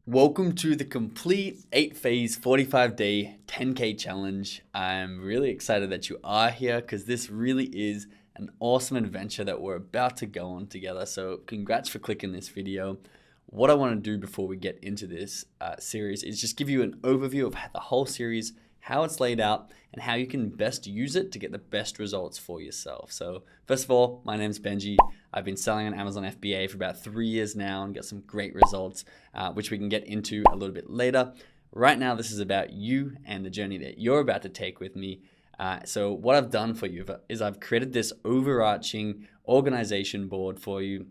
Welcome to the complete 8-phase, 45-day, 10K challenge. I'm really excited that you are here because this really is an awesome adventure that we're about to go on together. So congrats for clicking this video. What I want to do before we get into this series is just give you an overview of the whole series, how it's laid out, and how you can best use it to get the best results for yourself. So first of all, my name's Benji. I've been selling on Amazon FBA for about 3 years now and got some great results, which we can get into a little bit later. Right now, this is about you and the journey that you're about to take with me. So what I've done for you is I've created this overarching organization board for you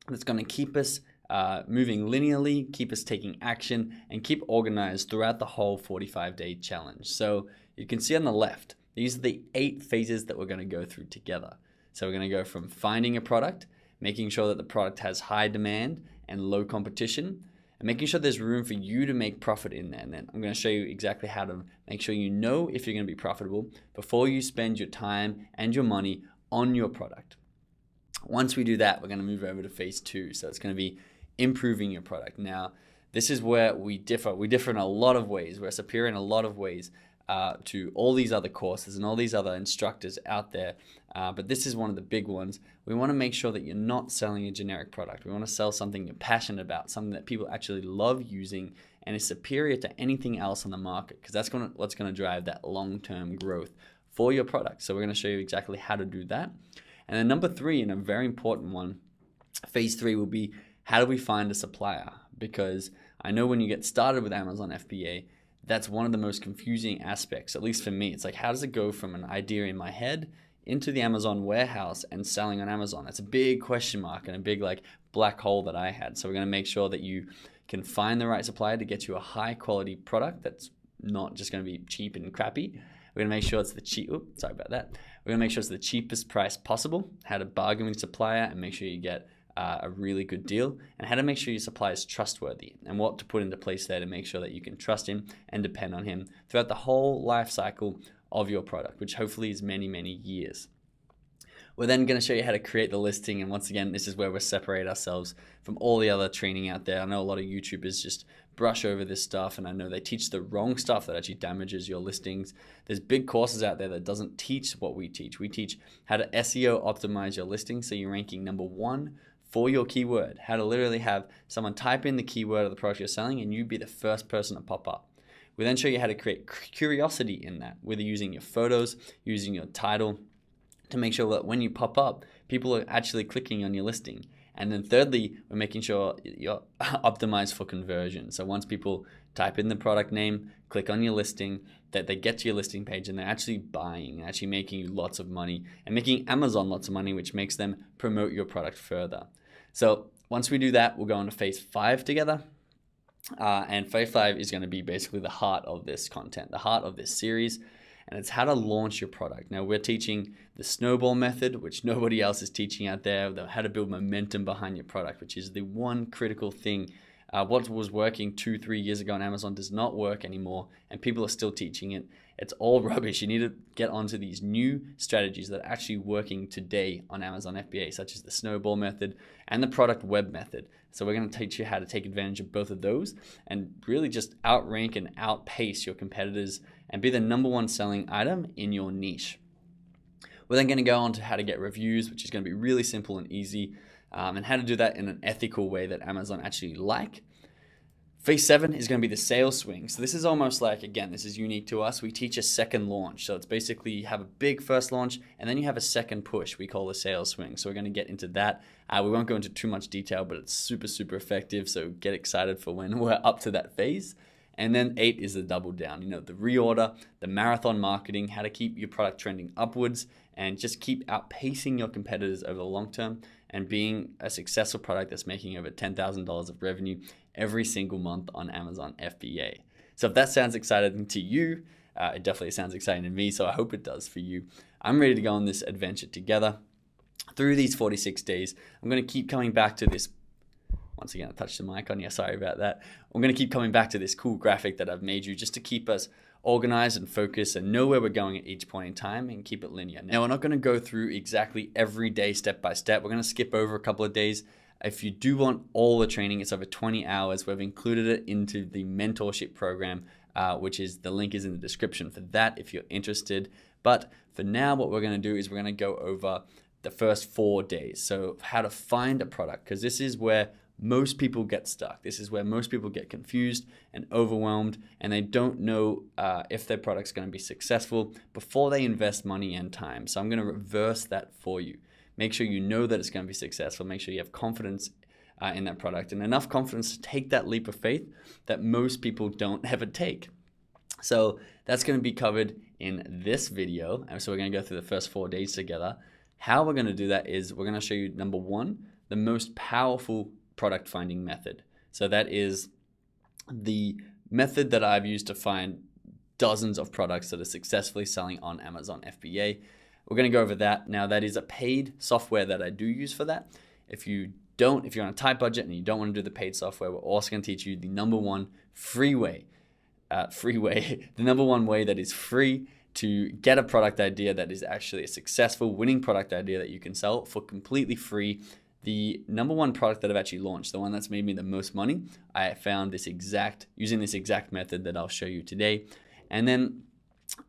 that's going to keep us moving linearly, keep us taking action, and keep organized throughout the whole 45-day challenge. So you can see on the left, these are the 8 phases that we're going to go through together. So we're going to go from finding a product, making sure that the product has high demand and low competition, and making sure there's room for you to make profit in there. And then I'm going to show you exactly how to make sure you know if you're going to be profitable before you spend your time and your money on your product. Once we do that, we're going to move over to phase 2. So it's going to be improving your product. Now, this is where we differ. We differ in a lot of ways. We're superior in a lot of ways to all these other courses and all these other instructors out there. But this is one of the big ones. We want to make sure that you're not selling a generic product. We want to sell something you're passionate about, something that people actually love using and is superior to anything else on the market, because that's what's going to drive that long-term growth for your product. So we're going to show you exactly how to do that. And then number 3, and a very important one, phase 3 will be, how do we find a supplier? Because I know when you get started with Amazon FBA, that's one of the most confusing aspects, at least for me. It's like, how does it go from an idea in my head into the Amazon warehouse and selling on Amazon? That's a big question mark and a big black hole that I had. So we're going to make sure that you can find the right supplier to get you a high quality product that's not just going to be cheap and crappy. We're going to make sure it's We're going to make sure it's the cheapest price possible, how to bargain with your supplier and make sure you get a really good deal, and how to make sure your supplier is trustworthy and what to put into place there to make sure that you can trust him and depend on him throughout the whole life cycle of your product, which hopefully is many, many years. We're then going to show you how to create the listing, and once again, this is where we separate ourselves from all the other training out there. I know a lot of YouTubers just brush over this stuff, and I know they teach the wrong stuff that actually damages your listings. There's big courses out there that doesn't teach what we teach. We teach how to SEO optimize your listing so you're ranking number 1 for your keyword, how to literally have someone type in the keyword of the product you're selling and you be the first person to pop up. We then show you how to create curiosity in that, whether using your photos, using your title, to make sure that when you pop up, people are actually clicking on your listing. And then thirdly, we're making sure you're optimized for conversion. So once people type in the product name, click on your listing, that they get to your listing page and they're actually buying, actually making you lots of money and making Amazon lots of money, which makes them promote your product further. So once we do that, we'll go into phase 5 together. And phase 5 is going to be basically the heart of this content, the heart of this series. And it's how to launch your product. Now, we're teaching the snowball method, which nobody else is teaching out there, how to build momentum behind your product, which is the one critical thing. What was working 2-3 years ago on Amazon does not work anymore, and people are still teaching it. It's all rubbish. You need to get onto these new strategies that are actually working today on Amazon FBA, such as the snowball method and the product web method. So we're going to teach you how to take advantage of both of those and really just outrank and outpace your competitors and be the number 1 selling item in your niche. We're then going to go on to how to get reviews, which is going to be really simple and easy, and how to do that in an ethical way that Amazon actually like. Phase 7 is going to be the sales swing. So this is almost like, again, this is unique to us. We teach a second launch. So it's basically you have a big first launch and then you have a second push we call the sales swing. So we're going to get into that. We won't go into too much detail, but it's super, super effective. So get excited for when we're up to that phase. And then 8 is the double down, the reorder, the marathon marketing, how to keep your product trending upwards and just keep outpacing your competitors over the long term and being a successful product that's making over $10,000 of revenue every single month on Amazon FBA. So if that sounds exciting to you, it definitely sounds exciting to me, so I hope it does for you. I'm ready to go on this adventure together. Through these 46 days, I'm going to keep coming back to this. Once again, I touched the mic on you, sorry about that. I'm going to keep coming back to this cool graphic that I've made you just to keep us organized and focused and know where we're going at each point in time and keep it linear. Now, we're not going to go through exactly every day step by step. We're going to skip over a couple of days If you do want all the training, it's over 20 hours. We've included it into the mentorship program, which is the link is in the description for that if you're interested. But for now, what we're going to do is we're going to go over the first 4 days. So how to find a product, because this is where most people get stuck. This is where most people get confused and overwhelmed, and they don't know if their product's going to be successful before they invest money and time. So I'm going to reverse that for you. Make sure you know that it's going to be successful. Make sure you have confidence in that product and enough confidence to take that leap of faith that most people don't ever take. So that's going to be covered in this video. And so we're going to go through the first 4 days together. How we're going to do that is we're going to show you, number one, the most powerful product finding method. So that is the method that I've used to find dozens of products that are successfully selling on Amazon FBA. We're going to go over that. Now, that is a paid software that I do use for that. If you're on a tight budget and you don't want to do the paid software, we're also going to teach you the number one the number one way that is free to get a product idea that is actually a successful winning product idea that you can sell for completely free. The number one product that I've actually launched, the one that's made me the most money, I found using this exact method that I'll show you today. And then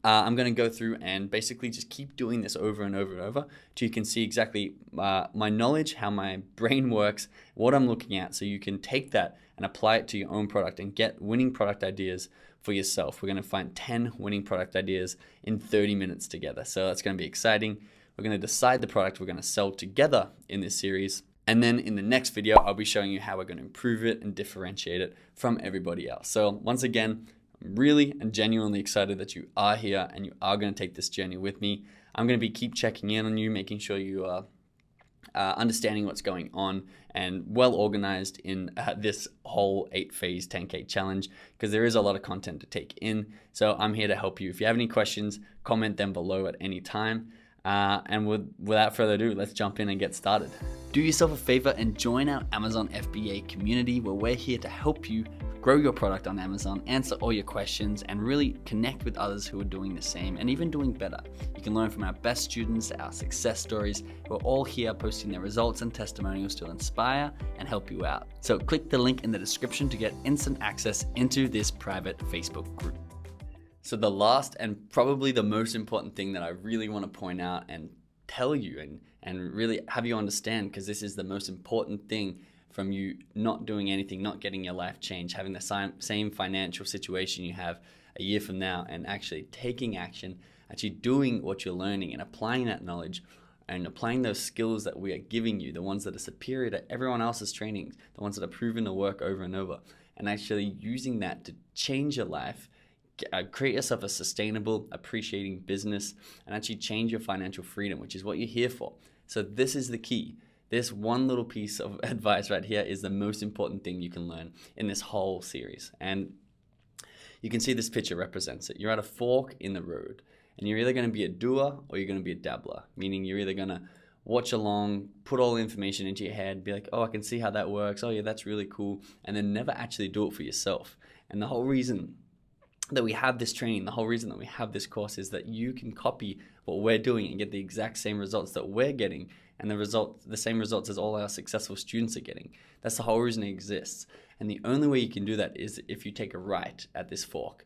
I'm going to go through and basically just keep doing this over and over and over till you can see exactly my knowledge, how my brain works, what I'm looking at, so you can take that and apply it to your own product and get winning product ideas for yourself. We're going to find 10 winning product ideas in 30 minutes together. So that's going to be exciting. We're going to decide the product we're going to sell together in this series. And then in the next video, I'll be showing you how we're going to improve it and differentiate it from everybody else. So once again, I'm really and genuinely excited that you are here and you are going to take this journey with me. I'm going to keep checking in on you, making sure you are understanding what's going on and well organized in this whole 8-phase 10K challenge, because there is a lot of content to take in. So I'm here to help you. If you have any questions, comment them below at any time. And without further ado, let's jump in and get started. Do yourself a favor and join our Amazon FBA community, where we're here to help you grow your product on Amazon, answer all your questions, and really connect with others who are doing the same and even doing better. You can learn from our best students, our success stories, who are all here posting their results and testimonials to inspire and help you out. So click the link in the description to get instant access into this private Facebook group. So the last and probably the most important thing that I really want to point out and tell you and really have you understand, because this is the most important thing from you not doing anything, not getting your life changed, having the same financial situation you have a year from now, and actually taking action, actually doing what you're learning and applying that knowledge and applying those skills that we are giving you, the ones that are superior to everyone else's training, the ones that are proven to work over and over, and actually using that to change your life, create yourself a sustainable, appreciating business, and actually change your financial freedom, which is what you're here for. So this is the key. This one little piece of advice right here is the most important thing you can learn in this whole series. And you can see this picture represents it. You're at a fork in the road, and you're either going to be a doer or you're going to be a dabbler, meaning you're either going to watch along, put all the information into your head, be like, oh, I can see how that works. Oh yeah, that's really cool. And then never actually do it for yourself. And the whole reason that we have this training, the whole reason that we have this course is that you can copy what we're doing and get the exact same results that we're getting, and the same results as all our successful students are getting. That's the whole reason it exists. And the only way you can do that is if you take a right at this fork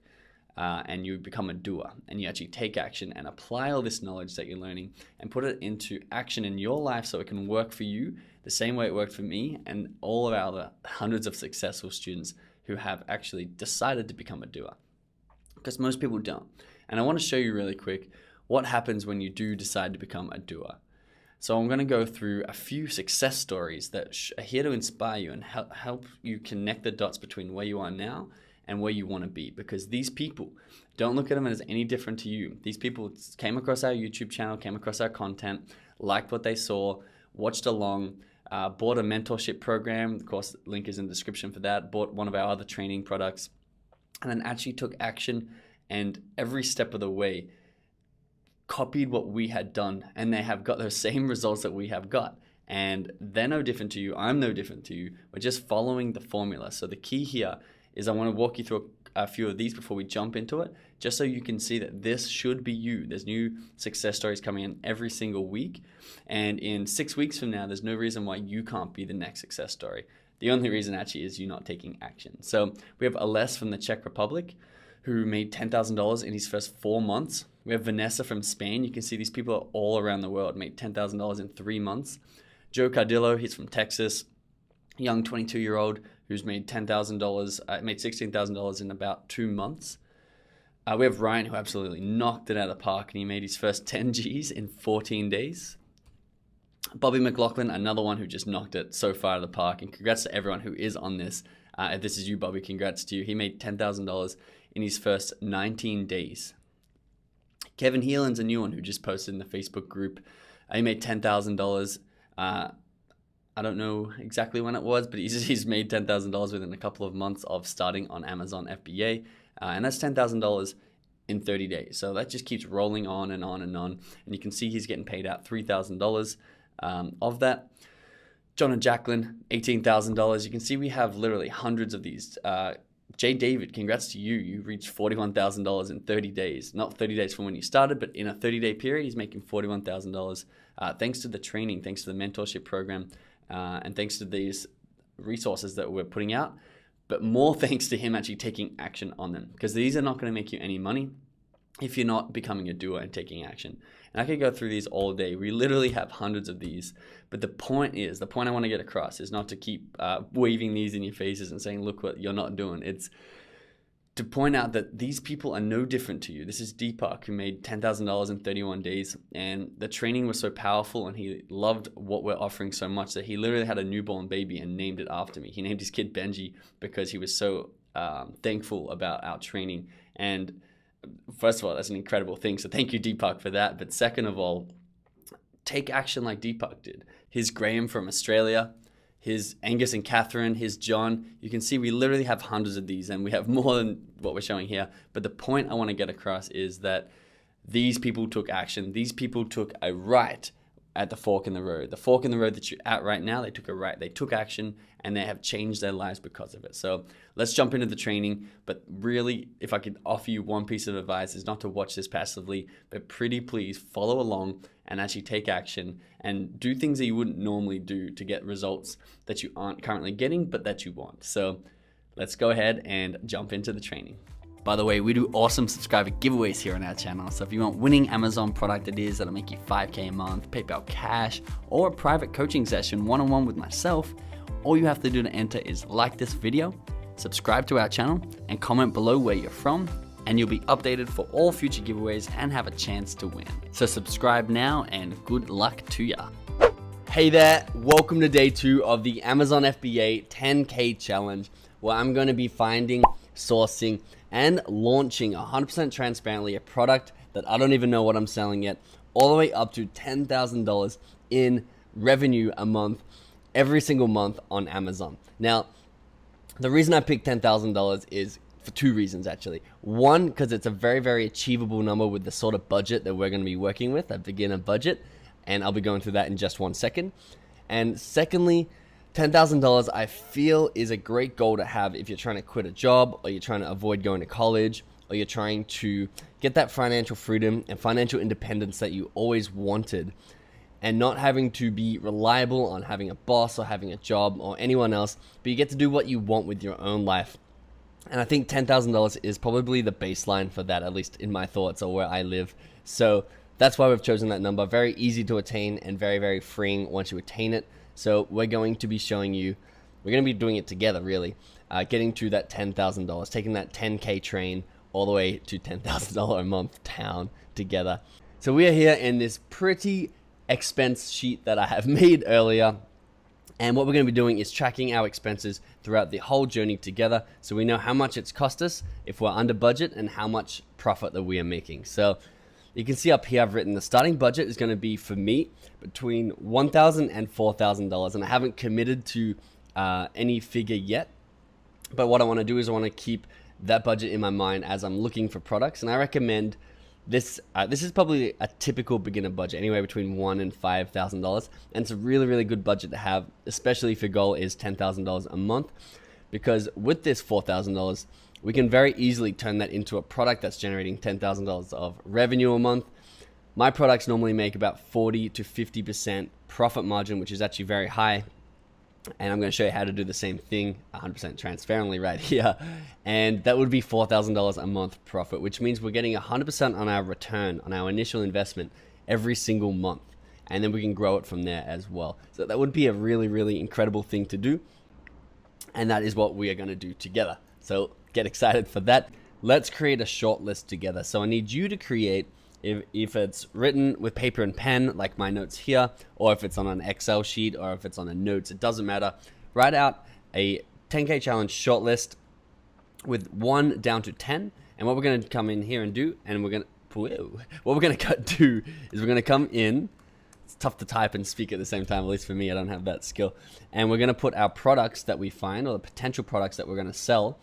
and you become a doer, and you actually take action and apply all this knowledge that you're learning and put it into action in your life so it can work for you the same way it worked for me and all of our other hundreds of successful students who have actually decided to become a doer. Because most people don't. And I want to show you really quick what happens when you do decide to become a doer. So I'm going to go through a few success stories that are here to inspire you and help you connect the dots between where you are now and where you want to be. Because these people, don't look at them as any different to you. These people came across our YouTube channel, came across our content, liked what they saw, watched along, bought a mentorship program. Of course, link is in the description for that. Bought one of our other training products, and then actually took action, and every step of the way copied what we had done, and they have got those same results that we have got. And they're no different to you. I'm no different to you. We're just following the formula. So the key here is I want to walk you through a few of these before we jump into it, just so you can see that this should be you. There's new success stories coming in every single week. And in 6 weeks from now, there's no reason why you can't be the next success story. The only reason actually is you not taking action. So we have Ales from the Czech Republic who made $10,000 in his first 4 months. We have Vanessa from Spain. You can see these people are all around the world, made $10,000 in 3 months. Joe Cardillo, he's from Texas, young 22-year-old who's made made $16,000 in about 2 months. We have Ryan, who absolutely knocked it out of the park, and he made his first 10 Gs in 14 days. Bobby McLaughlin, another one who just knocked it so far out of the park, and congrats to everyone who is on this. If this is you, Bobby, congrats to you. He made $10,000 in his first 19 days. Kevin Heelan's a new one who just posted in the Facebook group. He made $10,000. I don't know exactly when it was, but he's made $10,000 within a couple of months of starting on Amazon FBA. And that's $10,000 in 30 days. So that just keeps rolling on and on and on. And you can see he's getting paid out $3,000 of that. John and Jacqueline, $18,000. You can see we have literally hundreds of these. Jay David, congrats to you. You reached $41,000 in 30 days. Not 30 days from when you started, but in a 30-day period, he's making $41,000 thanks to the training, thanks to the mentorship program, and thanks to these resources that we're putting out. But more thanks to him actually taking action on them, because these are not going to make you any money if you're not becoming a doer and taking action. And I could go through these all day. We literally have hundreds of these. But the point I want to get across is not to keep waving these in your faces and saying, look what you're not doing. It's to point out that these people are no different to you. This is Deepak, who made $10,000 in 31 days. And the training was so powerful, and he loved what we're offering so much that he literally had a newborn baby and named it after me. He named his kid Benji because he was so thankful about our training. And first of all, that's an incredible thing. So thank you, Deepak, for that. But second of all, take action like Deepak did. His Graham from Australia, his Angus and Catherine, his John. You can see we literally have hundreds of these, and we have more than what we're showing here. But the point I want to get across is that these people took action. These people took a right at the fork in the road. The fork in the road that you're at right now, they took a right. They took action, and they have changed their lives because of it. So let's jump into the training. But really, if I could offer you one piece of advice, is not to watch this passively, but pretty please follow along and actually take action and do things that you wouldn't normally do to get results that you aren't currently getting, but that you want. So let's go ahead and jump into the training. By the way, we do awesome subscriber giveaways here on our channel. So if you want winning Amazon product ideas that'll make you $5K a month, PayPal cash, or a private coaching session one-on-one with myself, all you have to do to enter is like this video, subscribe to our channel, and comment below where you're from, and you'll be updated for all future giveaways and have a chance to win. So subscribe now, and good luck to ya. Hey there, welcome to day 2 of the Amazon FBA 10K challenge, where I'm going to be finding, sourcing, and launching 100% transparently a product that I don't even know what I'm selling yet, all the way up to $10,000 in revenue a month, every single month on Amazon. Now, the reason I picked $10,000 is for 2 reasons, actually. One, because it's a very, very achievable number with the sort of budget that we're going to be working with, a beginner budget, and I'll be going through that in just 1 second. And secondly, $10,000 I feel is a great goal to have if you're trying to quit a job, or you're trying to avoid going to college, or you're trying to get that financial freedom and financial independence that you always wanted, and not having to be reliable on having a boss or having a job or anyone else, but you get to do what you want with your own life. And I think $10,000 is probably the baseline for that, at least in my thoughts or where I live. So that's why we've chosen that number. Very easy to attain and very, very freeing once you attain it. So we're going to be showing you, we're going to be doing it together, really, getting to that $10,000, taking that 10K train all the way to $10,000 a month town together. So we are here in this pretty expense sheet that I have made earlier. And what we're going to be doing is tracking our expenses throughout the whole journey together, so we know how much it's cost us if we're under budget and how much profit that we are making. So you can see up here I've written the starting budget is going to be, for me, between $1,000 and $4,000, and I haven't committed to any figure yet. But what I want to do is I want to keep that budget in my mind as I'm looking for products, and I recommend this. This is probably a typical beginner budget, anywhere between $1,000 and $5,000, and it's a really, really good budget to have, especially if your goal is $10,000 a month, because with this $4,000, we can very easily turn that into a product that's generating $10,000 of revenue a month. My products normally make about 40 to 50% profit margin, which is actually very high. And I'm going to show you how to do the same thing 100% transparently right here. And that would be $4,000 a month profit, which means we're getting 100% on our return on our initial investment every single month. And then we can grow it from there as well. So that would be a really, really incredible thing to do. And that is what we are going to do together. So get excited for that. Let's create a short list together. So I need you to create, if it's written with paper and pen, like my notes here, or if it's on an Excel sheet, or if it's on a notes, it doesn't matter. Write out a 10K challenge shortlist with 1 down to 10. And what we're going to come in here and do, and we're going to do is we're going to come in. It's tough to type and speak at the same time, at least for me, I don't have that skill. And we're going to put our products that we find, or the potential products that we're going to sell,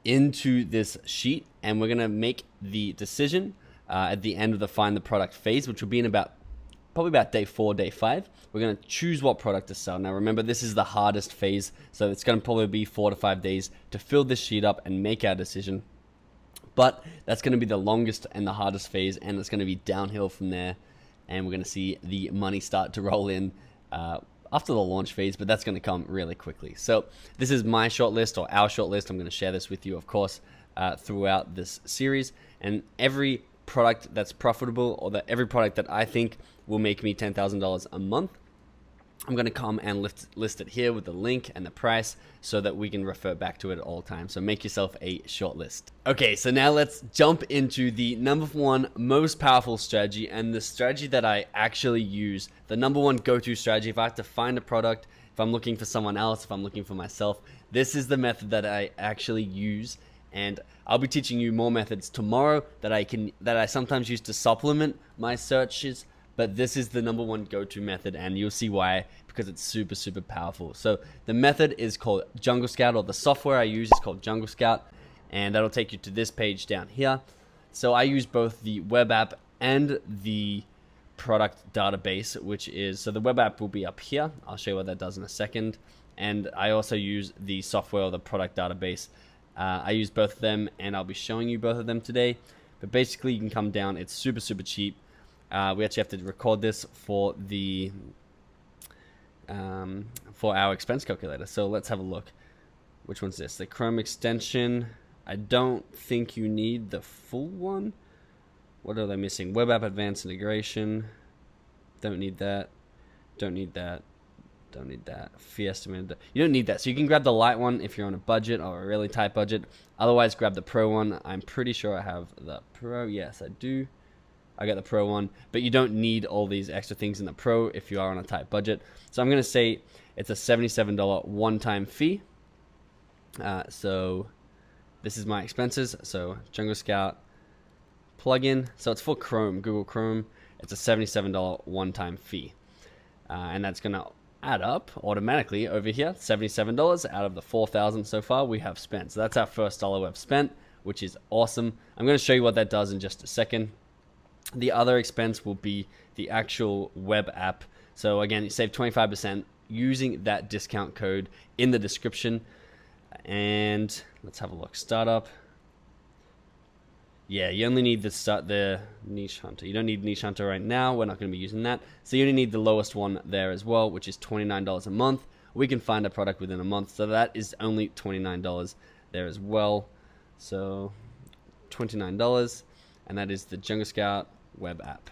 into this sheet, and we're going to make the decision at the end of the find the product phase, which will be in probably about day 4, day 5. We're going to choose what product to sell. Now remember, this is the hardest phase, so it's going to probably be 4 to 5 days to fill this sheet up and make our decision. But that's going to be the longest and the hardest phase, and it's going to be downhill from there, and we're going to see the money start to roll in after the launch phase, but that's going to come really quickly. So this is my shortlist, or our shortlist. I'm going to share this with you, of course, throughout this series, and every product that's profitable, or every product that I think will make me $10,000 a month, I'm going to come and list it here with the link and the price so that we can refer back to it at all times. So make yourself a short list. Okay, so now let's jump into the number 1 most powerful strategy, and the strategy that I actually use, the number 1 go-to strategy. If I have to find a product, if I'm looking for someone else, if I'm looking for myself, this is the method that I actually use. And I'll be teaching you more methods tomorrow that I sometimes use to supplement my searches, but this is the number 1 go-to method, and you'll see why, because it's super, super powerful. So the method is called Jungle Scout, or the software I use is called Jungle Scout, and that'll take you to this page down here. So I use both the web app and the product database, so the web app will be up here. I'll show you what that does in a second. And I also use the software, or the product database. I use both of them, and I'll be showing you both of them today. But basically, you can come down. It's super, super cheap. We actually have to record this for our expense calculator. So let's have a look. Which one's this? The Chrome extension. I don't think you need the full one. What are they missing? Web app advanced integration. Don't need that. Don't need that. Don't need that. Fee estimated. You don't need that. So you can grab the light one if you're on a budget, or a really tight budget. Otherwise, grab the pro one. I'm pretty sure I have the pro. Yes, I do. I got the pro one. But you don't need all these extra things in the pro if you are on a tight budget. So I'm going to say it's a $77 one-time fee. So this is my expenses. So Jungle Scout plugin. So it's for Chrome, Google Chrome. It's a $77 one-time fee. And that's going to add up automatically over here. $77 out of the $4,000 so far we have spent. So that's our first dollar we've spent, which is awesome. I'm going to show you what that does in just a second. The other expense will be the actual web app. So again, you save 25% using that discount code in the description. And let's have a look. Startup. Yeah, you only need the Niche Hunter. You don't need Niche Hunter right now. We're not going to be using that. So you only need the lowest one there as well, which is $29 a month. We can find a product within a month. So that is only $29 there as well. So $29. And that is the Jungle Scout web app.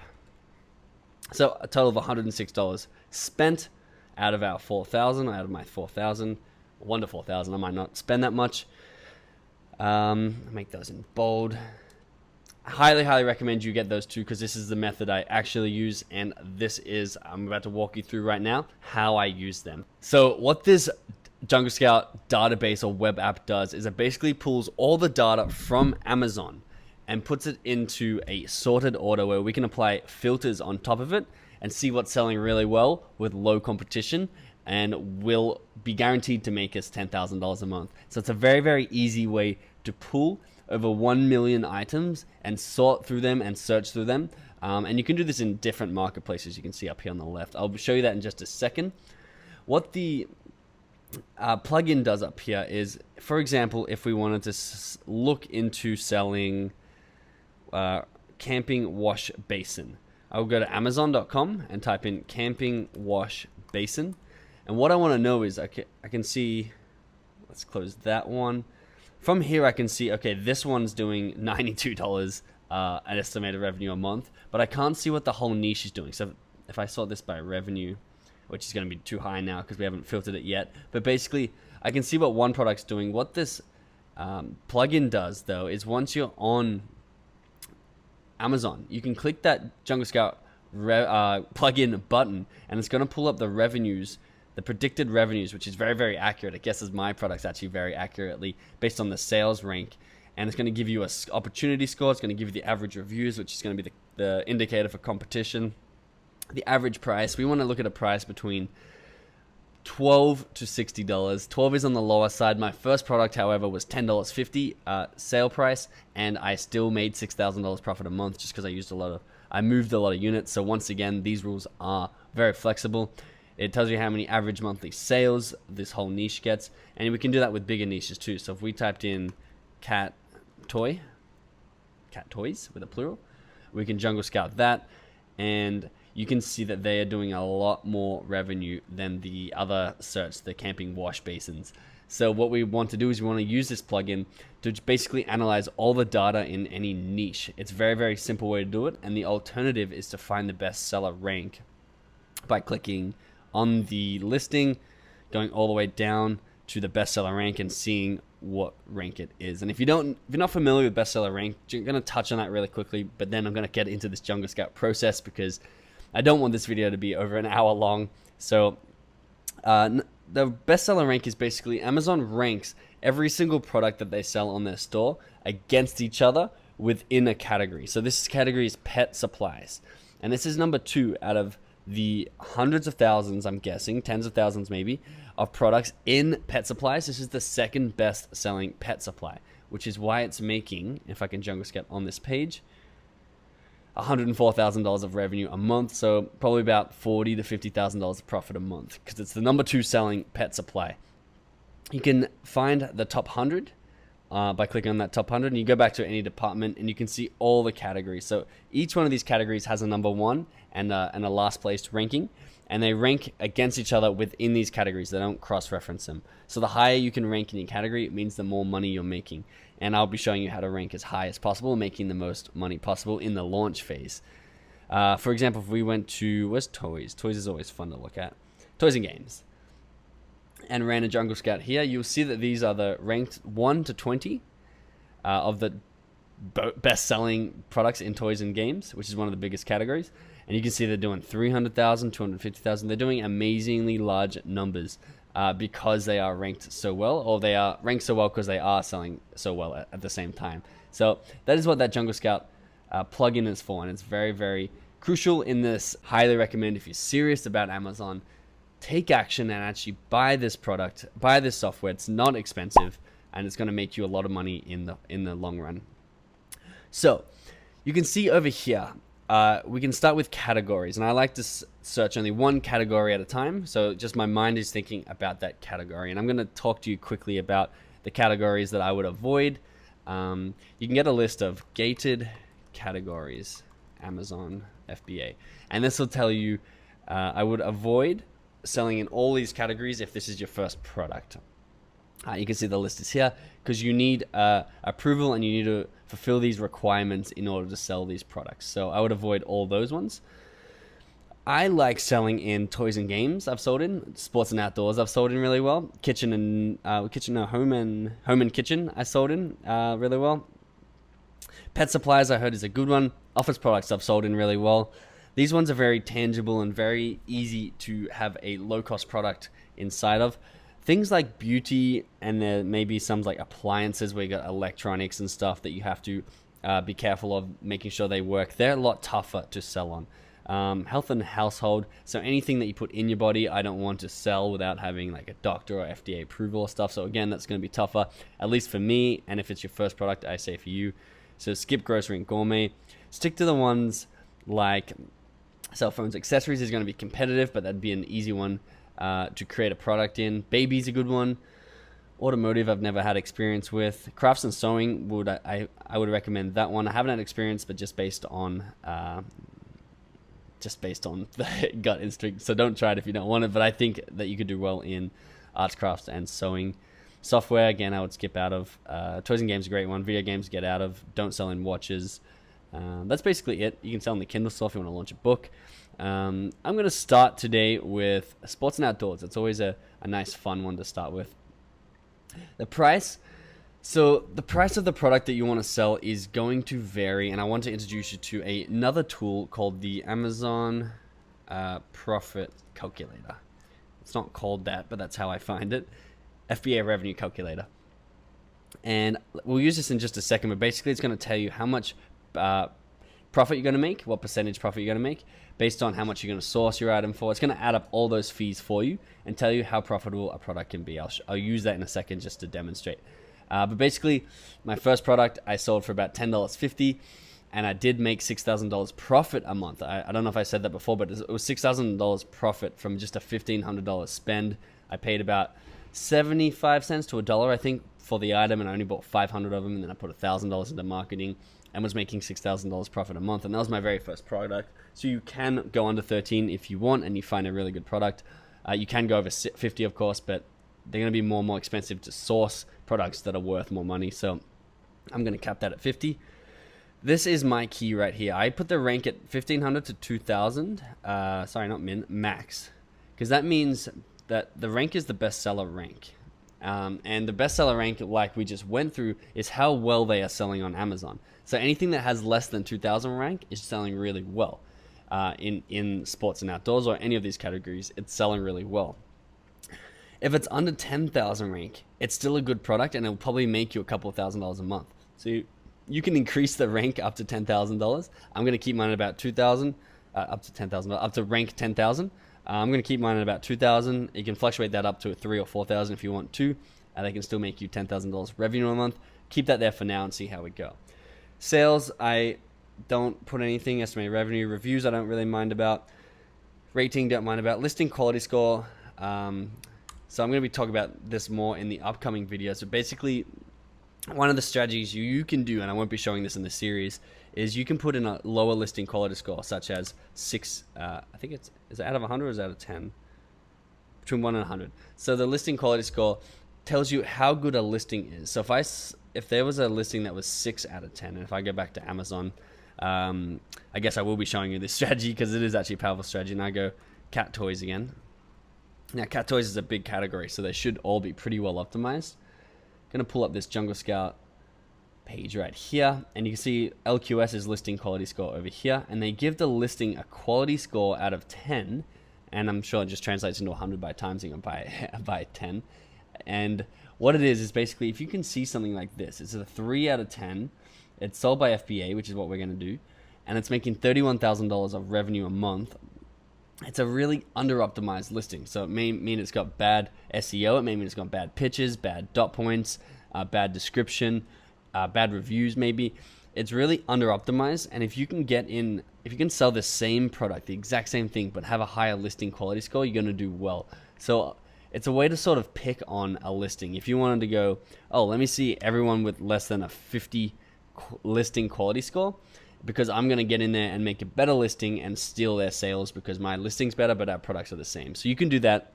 So a total of $106 spent out of our 4,000, out of my 4,000. 1 to 4,000. I might not spend that much. Make those in bold. I highly recommend you get those two, because this is the method I actually use, and this is, I'm about to walk you through right now how I use them. So what this Jungle Scout database or web app does is it basically pulls all the data from Amazon and puts it into a sorted order where we can apply filters on top of it and see what's selling really well with low competition, and will be guaranteed to make us $10,000 a month. So it's a very easy way to pull over 1 million items and sort through them and search through them. And you can do this in different marketplaces. You can see up here on the left. I'll show you that in just a second. What the plugin does up here is, for example, if we wanted to look into selling camping wash basin, I will go to amazon.com and type in camping wash basin. And what I want to know is I can see, let's close that one. From here, I can see, okay, this one's doing $92 an estimated revenue a month, but I can't see what the whole niche is doing. So if I sort this by revenue, which is going to be too high now because we haven't filtered it yet, but basically I can see what one product's doing. What this plugin does, though, is once you're on Amazon, you can click that Jungle Scout plugin button, and it's going to pull up the revenues, the predicted revenues, which is very, very accurate. It guesses my products actually very accurately based on the sales rank. And it's going to give you an opportunity score. It's going to give you the average reviews, which is going to be the indicator for competition. The average price, we want to look at a price between $12 to $60. 12 is on the lower side. My first product, however, was $10.50 sale price, and I still made $6,000 profit a month just because I moved a lot of units. So once again, these rules are very flexible. It tells you how many average monthly sales this whole niche gets, and we can do that with bigger niches too. So if we typed in cat toys with a plural, we can Jungle Scout that, and you can see that they are doing a lot more revenue than the other search, the camping wash basins. So what we want to do is we want to use this plugin to basically analyze all the data in any niche. It's a very, very simple way to do it, and the alternative is to find the bestseller rank by clicking on the listing, going all the way down to the bestseller rank and seeing what rank it is. And if you're not familiar with bestseller rank, I'm going to touch on that really quickly, but then I'm going to get into this Jungle Scout process because I don't want this video to be over an hour long. So the bestseller rank is basically Amazon ranks every single product that they sell on their store against each other within a category. So this category is pet supplies, and this is number 2 out of the hundreds of thousands, I'm guessing, tens of thousands maybe, of products in pet supplies. This is the second best selling pet supply, which is why it's making, if I can Jungle Scout on this page, $104,000 of revenue a month. So probably about $40,000 to $50,000 of profit a month because it's the number 2 selling pet supply. You can find the top 100 by clicking on that top 100, and you go back to any department and you can see all the categories. So each one of these categories has a number 1 and a last place ranking, and they rank against each other within these categories. They don't cross-reference them. So the higher you can rank in your category, it means the more money you're making. And I'll be showing you how to rank as high as possible, making the most money possible in the launch phase. For example, if we went to, where's toys? Toys is always fun to look at. Toys and games. And ran a Jungle Scout here, you'll see that these are the ranked 1 to 20 of the best-selling products in toys and games, which is one of the biggest categories. And you can see they're doing 300,000, 250,000. They're doing amazingly large numbers because they are ranked so well, or they are ranked so well because they are selling so well at the same time. So that is what that Jungle Scout plugin is for, and it's very, very crucial in this. Highly recommend if you're serious about Amazon, take action and actually buy this product, buy this software. It's not expensive, and it's going to make you a lot of money in the long run. So you can see over here, we can start with categories, and I like to search only one category at a time. So just my mind is thinking about that category, and I'm going to talk to you quickly about the categories that I would avoid. You can get a list of gated categories, Amazon FBA, and this will tell you I would avoid selling in all these categories if this is your first product. You can see the list is here because you need approval and you need to fulfill these requirements in order to sell these products. So I would avoid all those ones. I like selling in toys and games. I've sold in sports and outdoors. I've sold in really well. Home and kitchen. I sold in really well. Pet supplies I heard is a good one. Office products I've sold in really well. These ones are very tangible and very easy to have a low-cost product inside of. Things like beauty, and there may be some like appliances where you got electronics and stuff that you have to be careful of making sure they work. They're a lot tougher to sell on. Health and household, so anything that you put in your body, I don't want to sell without having like a doctor or FDA approval or stuff. So again, that's going to be tougher, at least for me. And if it's your first product, I say for you. So skip grocery and gourmet. Stick to the ones like cell phones. Accessories is going to be competitive, but that'd be an easy one. to create a product in. Baby's a good one. Automotive, I've never had experience with. Crafts and sewing, I would recommend that one. I haven't had experience, but just based on the gut instinct. So don't try it if you don't want it. But I think that you could do well in arts, crafts, and sewing. Software, again, I would skip out of. Toys and games, a great one. Video games, get out of. Don't sell in watches. That's basically it. You can sell in the Kindle store if you want to launch a book. I'm going to start today with sports and outdoors. It's always a nice, fun one to start with. The price. So the price of the product that you want to sell is going to vary, and I want to introduce you to another tool called the Amazon Profit Calculator. It's not called that, but that's how I find it. FBA Revenue Calculator. And we'll use this in just a second, but basically it's going to tell you how much profit you're going to make, what percentage profit you're going to make, based on how much you're going to source your item for. It's going to add up all those fees for you and tell you how profitable a product can be. I'll use that in a second just to demonstrate. But basically, my first product I sold for about $10.50, and I did make $6,000 profit a month. I don't know if I said that before, but it was $6,000 profit from just a $1,500 spend. I paid about 75 cents to $1, I think, for the item, and I only bought 500 of them, and then I put $1,000 into marketing and was making $6,000 profit a month. And that was my very first product. So you can go under 13 if you want and you find a really good product. You can go over 50, of course, but they're going to be more and more expensive to source products that are worth more money. So I'm going to cap that at 50. This is my key right here. I put the rank at 1,500 to 2,000. Sorry, not min, max. Because that means that the rank is the bestseller rank. And the bestseller rank, like we just went through, is how well they are selling on Amazon. So anything that has less than 2,000 rank is selling really well. In sports and outdoors or any of these categories, it's selling really well. If it's under 10,000 rank, it's still a good product and it'll probably make you a couple of $1,000s a month. So you can increase the rank up to $10,000. I'm going to keep mine at about 2,000, up to 10,000, up to rank 10,000. I'm going to keep mine at about 2,000. You can fluctuate that up to 3,000 or 4,000 if you want to. They can still make you $10,000 revenue a month. Keep that there for now and see how we go. Sales, I don't put anything. Estimated revenue. Reviews, I don't really mind about. Rating, don't mind about. Listing quality score. So I'm going to be talking about this more in the upcoming videos. So basically, one of the strategies you can do, and I won't be showing this in the series, is you can put in a lower listing quality score, such as 6. I think is it out of 100 or is it out of 10? Between 1 and 100. So the listing quality score tells you how good a listing is. So if there was a listing that was 6 out of 10, and if I go back to Amazon, I guess I will be showing you this strategy because it is actually a powerful strategy. And I go cat toys again. Now, cat toys is a big category, so they should all be pretty well optimized. Going to pull up this Jungle Scout page right here, and you can see LQS is listing quality score over here, and they give the listing a quality score out of 10, and I'm sure it just translates into 100 by timesing it by 10. And what it is basically, if you can see something like this, it's a 3 out of 10. It's sold by FBA, which is what we're going to do, and it's making $31,000 of revenue a month. It's a really under-optimized listing. So it may mean it's got bad SEO. It may mean it's got bad pitches, bad dot points, bad description, bad reviews maybe. It's really under-optimized. And if you can sell the same product, the exact same thing, but have a higher listing quality score, you're going to do well. So it's a way to sort of pick on a listing. If you wanted to go, oh, let me see everyone with less than a 50 listing quality score, because I'm going to get in there and make a better listing and steal their sales because my listing's better, but our products are the same. So you can do that.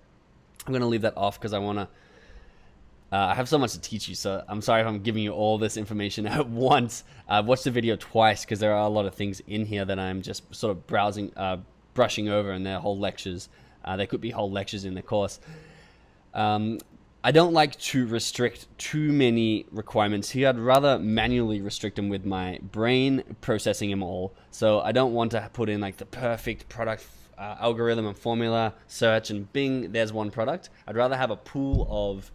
I'm going to leave that off because I want to, I have so much to teach you. So I'm sorry if I'm giving you all this information at once. I've watched the video twice because there are a lot of things in here that I'm just sort of brushing over, and they're whole lectures. There could be whole lectures in the course. I don't like to restrict too many requirements here. I'd rather manually restrict them with my brain processing them all. So I don't want to put in like the perfect product algorithm and formula, search and Bing, there's one product. I'd rather have a pool of,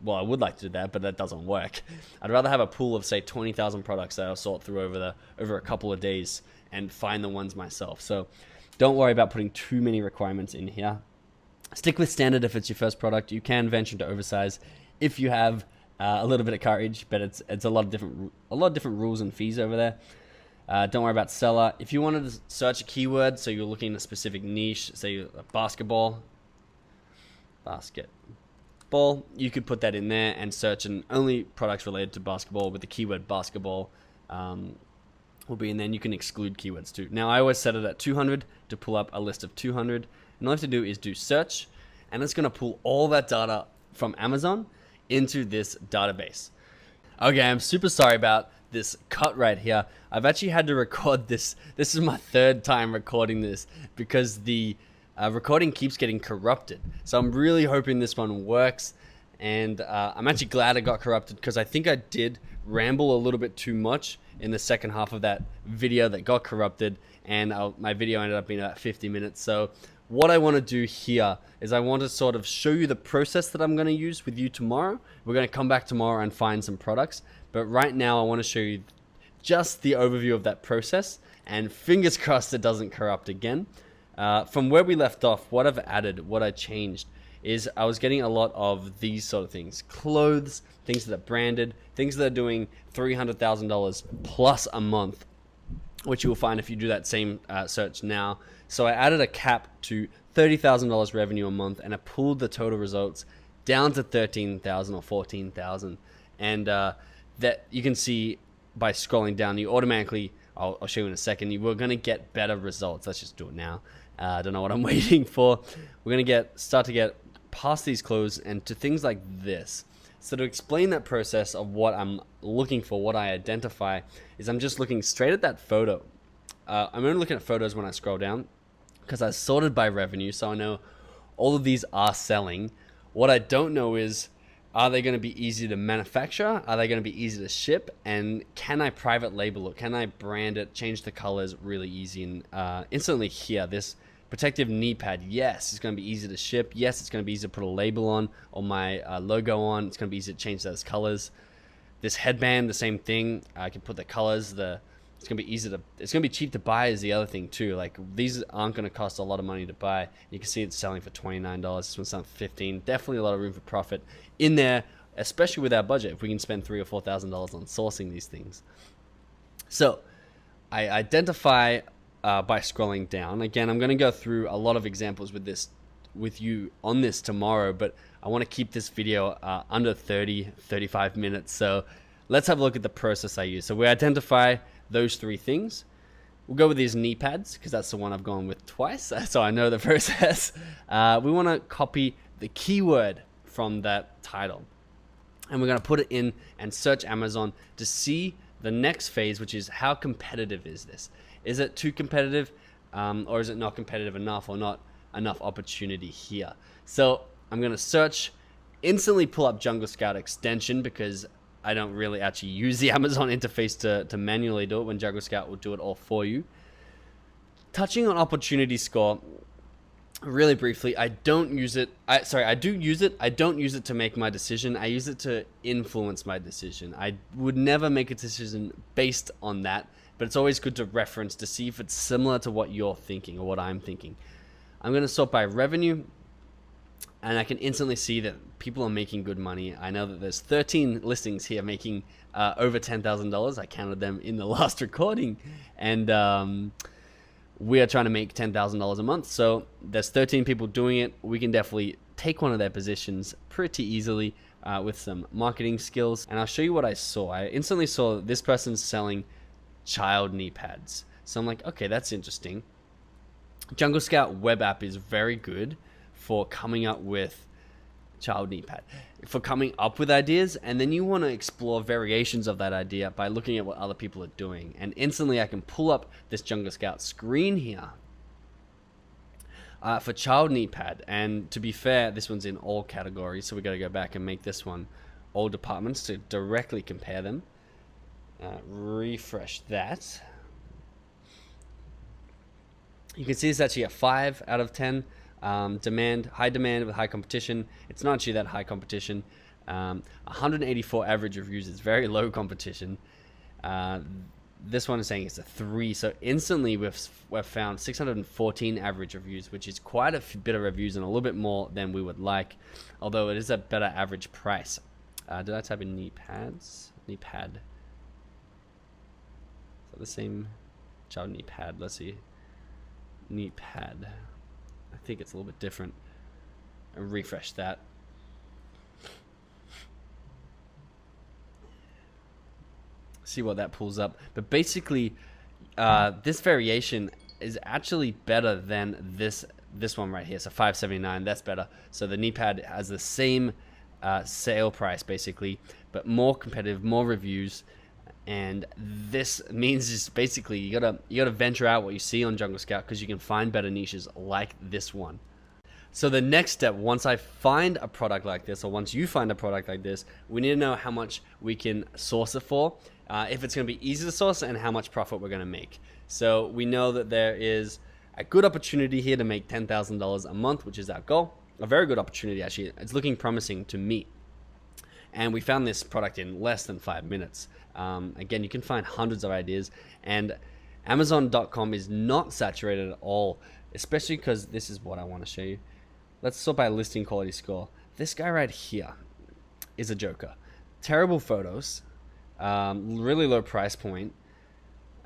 well, I would like to do that, but that doesn't work. I'd rather have a pool of say 20,000 products that I'll sort through over a couple of days and find the ones myself. So don't worry about putting too many requirements in here. Stick with standard if it's your first product. You can venture to oversize if you have a little bit of courage, but it's a lot of different rules and fees over there. Don't worry about seller. If you wanted to search a keyword, so you're looking at a specific niche, say basketball, basketball. You could put that in there and search, and only products related to basketball with the keyword basketball will be in there. And you can exclude keywords too. Now I always set it at 200 to pull up a list of 200. And all I have to do is do search, and it's going to pull all that data from Amazon into this database. Okay, I'm super sorry about this cut right here. I've actually had to record this. This is my third time recording this because the recording keeps getting corrupted. So I'm really hoping this one works. And I'm actually glad it got corrupted because I think I did ramble a little bit too much in the second half of that video that got corrupted. And my video ended up being about 50 minutes. So what I want to do here is I want to sort of show you the process that I'm going to use with you tomorrow. We're going to come back tomorrow and find some products. But right now I want to show you just the overview of that process, and fingers crossed it doesn't corrupt again. From where we left off, what I've added, what I changed is I was getting a lot of these sort of things. Clothes, things that are branded, things that are doing $300,000 plus a month, which you will find if you do that same search now. So I added a cap to $30,000 revenue a month, and I pulled the total results down to 13,000 or 14,000. And that you can see by scrolling down, you automatically, I'll show you in a second, you were going to get better results. Let's just do it now. I don't know what I'm waiting for. We're going to start to get past these clothes and to things like this. So to explain that process of what I'm looking for, what I identify, is I'm just looking straight at that photo. I'm only looking at photos when I scroll down because I sorted by revenue, so I know all of these are selling. What I don't know is, are they going to be easy to manufacture? Are they going to be easy to ship? And can I private label it? Can I brand it, change the colors really easy? And instantly here, this protective knee pad, yes, it's going to be easy to ship. Yes, it's going to be easy to put a label on or my logo on. It's going to be easy to change those colors. This headband, the same thing. I can put the colors, it's going to be easy to, it's going to be cheap to buy is the other thing too. Like these aren't going to cost a lot of money to buy. You can see it's selling for $29. This one's selling for $15. Definitely a lot of room for profit in there, especially with our budget. If we can spend $3,000 or $4,000 on sourcing these things. So I identify by scrolling down. Again, I'm going to go through a lot of examples with you on this tomorrow, but I want to keep this video under 35 minutes. So let's have a look at the process I use. So we identify those three things. We'll go with these knee pads because that's the one I've gone with twice, so I know the process. We want to copy the keyword from that title, and we're going to put it in and search Amazon to see the next phase, which is how competitive is this? Is it too competitive, or is it not competitive enough, or not enough opportunity here? So I'm going to search, instantly pull up Jungle Scout extension because I don't really actually use the Amazon interface to manually do it when Jungle Scout will do it all for you. Touching on opportunity score, really briefly, I don't use it. I do use it. I don't use it to make my decision. I use it to influence my decision. I would never make a decision based on that, but it's always good to reference to see if it's similar to what you're thinking or what I'm thinking. I'm going to sort by revenue, and I can instantly see that people are making good money. I know that there's 13 listings here making over $10,000. I counted them in the last recording, and we are trying to make $10,000 a month. So there's 13 people doing it. We can definitely take one of their positions pretty easily with some marketing skills. And I'll show you what I saw. I instantly saw this person's selling child knee pads. So I'm like, okay, that's interesting. Jungle Scout web app is very good for coming up with child knee pad, for coming up with ideas, and then you want to explore variations of that idea by looking at what other people are doing. And instantly I can pull up this Jungle Scout screen here for child knee pad. And to be fair, this one's in all categories, so we got to go back and make this one all departments to directly compare them. Refresh that. You can see it's actually a 5 out of 10. High demand with high competition. It's not actually that high competition. 184 average reviews is very low competition. This one is saying it's a 3. So instantly we've found 614 average reviews, which is quite a bit of reviews and a little bit more than we would like, although it is a better average price. Did I type in knee pads? Knee pad. Is that the same? Child knee pad. Let's see. Knee pad. I think it's a little bit different. refresh that. See what that pulls up. But basically, this variation is actually better than this one right here. So $579, that's better. So the knee pad has the same sale price basically, but more competitive, more reviews. And this means just basically you gotta venture out what you see on Jungle Scout, because you can find better niches like this one. So the next step, once I find a product like this, or once you find a product like this, we need to know how much we can source it for, if it's going to be easy to source, and how much profit we're going to make. So we know that there is a good opportunity here to make $10,000 a month, which is our goal. A very good opportunity, actually. It's looking promising to me. And we found this product in less than 5 minutes. Again, you can find hundreds of ideas, and Amazon.com is not saturated at all, especially because this is what I want to show you. Let's sort by listing quality score. This guy right here is a joker. Terrible photos, really low price point,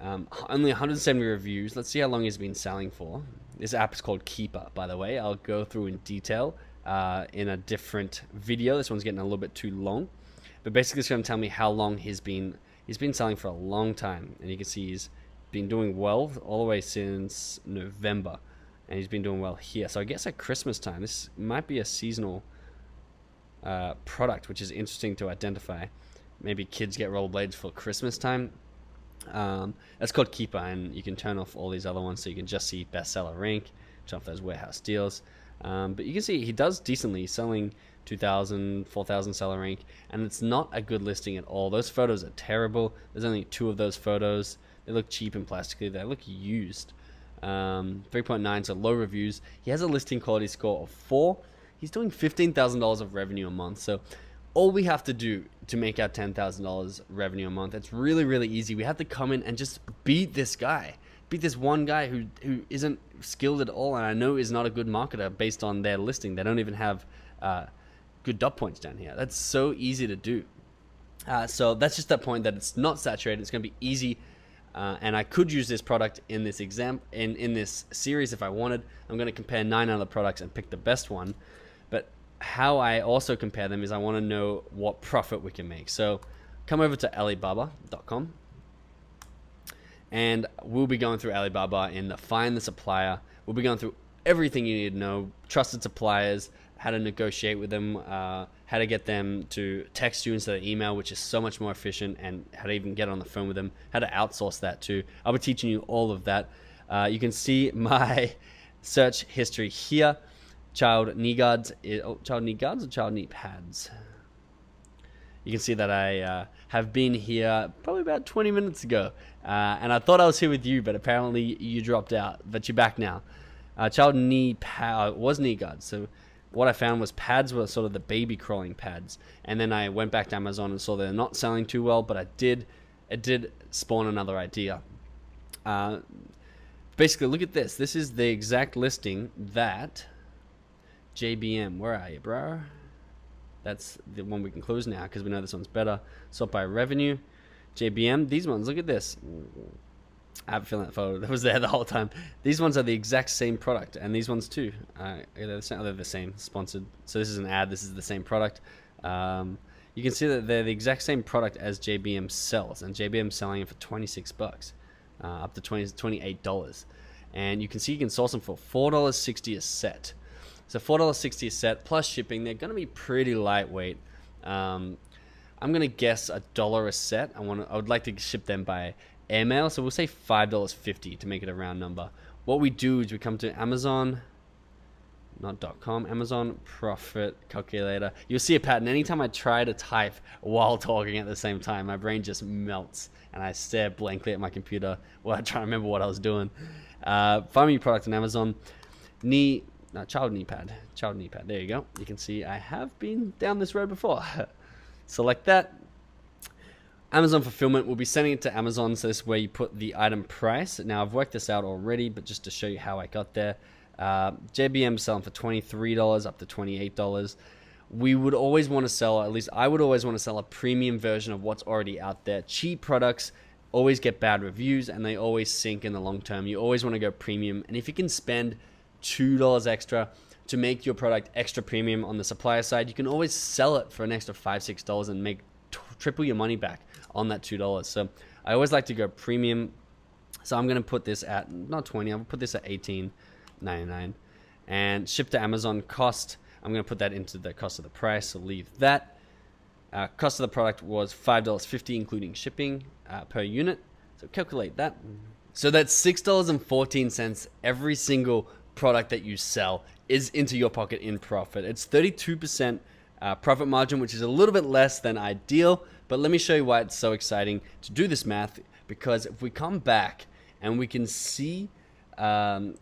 only 170 reviews. Let's see how long he's been selling for. This app is called Keeper, by the way. I'll go through in detail in a different video. This one's getting a little bit too long, but basically it's going to tell me how long he's been selling for a long time. And you can see he's been doing well all the way since November. And he's been doing well here. So I guess at Christmas time, this might be a seasonal product, which is interesting to identify. Maybe kids get rollerblades for Christmas time. That's called Keeper, and you can turn off all these other ones so you can just see bestseller rank, turn off those warehouse deals. But you can see he does decently. He's selling 2,000, 4,000 seller rank, and it's not a good listing at all. Those photos are terrible. There's only 2 of those photos. They look cheap and plasticky. They look used. 3.9, so low reviews. He has a listing quality score of 4. He's doing $15,000 of revenue a month. So all we have to do to make our $10,000 revenue a month, it's really, really easy. We have to come in and just beat this guy. Beat this one guy who isn't skilled at all, and I know is not a good marketer based on their listing. They don't even have good dot points down here. That's so easy to do. So that's just that point that it's not saturated. It's going to be easy. And I could use this product in this in this series if I wanted. I'm going to compare 9 other products and pick the best one. But how I also compare them is I want to know what profit we can make. So come over to Alibaba.com, and we'll be going through Alibaba in the Find the Supplier. We'll be going through everything you need to know: trusted suppliers, how to negotiate with them, how to get them to text you instead of email, which is so much more efficient, and how to even get on the phone with them, how to outsource that too. I'll be teaching you all of that. You can see my search history here. Child knee guards or child knee pads. You can see that I have been here probably about 20 minutes ago, and I thought I was here with you, but apparently you dropped out, but you're back now. Child knee pad was knee guards. So what I found was pads were sort of the baby crawling pads, and then I went back to Amazon and saw they're not selling too well, but it did spawn another idea. Basically, look at this. This is the exact listing that JBM. Where are you, bro? That's the one we can close now because we know this one's better. Sort by revenue. JBM. These ones. Look at this. I have a feeling that photo that was there the whole time. These ones are the exact same product, and these ones too. They're the same. Sponsored. So this is an ad. This is the same product. You can see that they're the exact same product as JBM sells, and JBM selling it for $26, up to $28. And you can see you can source them for $4.60 a set. So $4.60 a set plus shipping. They're going to be pretty lightweight. I'm going to guess $1 a set. I would like to ship them by airmail, so we'll say $5.50 to make it a round number. What we do is we come to Amazon, not .com, Amazon profit calculator. You'll see a pattern. Anytime I try to type while talking at the same time, my brain just melts and I stare blankly at my computer while I try to remember what I was doing. Find me product on Amazon. Child knee pad. There you go. You can see I have been down this road before. Select that. Amazon fulfillment, we'll be sending it to Amazon, so this is where you put the item price. Now, I've worked this out already, but just to show you how I got there. JBM selling for $23 up to $28. We would always want to sell, at least I would always want to sell a premium version of what's already out there. Cheap products always get bad reviews, and they always sink in the long term. You always want to go premium, and if you can spend $2 extra, to make your product extra premium on the supplier side, you can always sell it for an extra $5-6 and make triple your money back on that $2. So I always like to go premium. So I'm going to put this at not 20, I'll put this at $18.99. And ship to Amazon cost, I'm going to put that into the cost of the price, so leave that. Cost of the product was $5.50 including shipping per unit. So calculate that. So that's $6.14 every single product that you sell is into your pocket in profit. It's 32% profit margin, which is a little bit less than ideal, but let me show you why it's so exciting to do this math, because if we come back and we can see the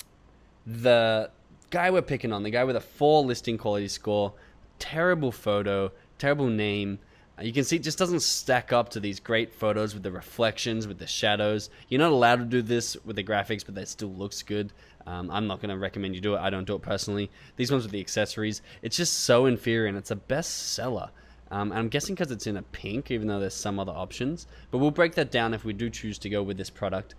guy we're picking on, the guy with a 4 listing quality score, terrible photo, terrible name. You can see it just doesn't stack up to these great photos with the reflections, with the shadows. You're not allowed to do this with the graphics, but that still looks good. I'm not going to recommend you do it. I don't do it personally. These ones with the accessories, it's just so inferior, and it's a bestseller. And I'm guessing because it's in a pink, even though there's some other options. But we'll break that down if we do choose to go with this product.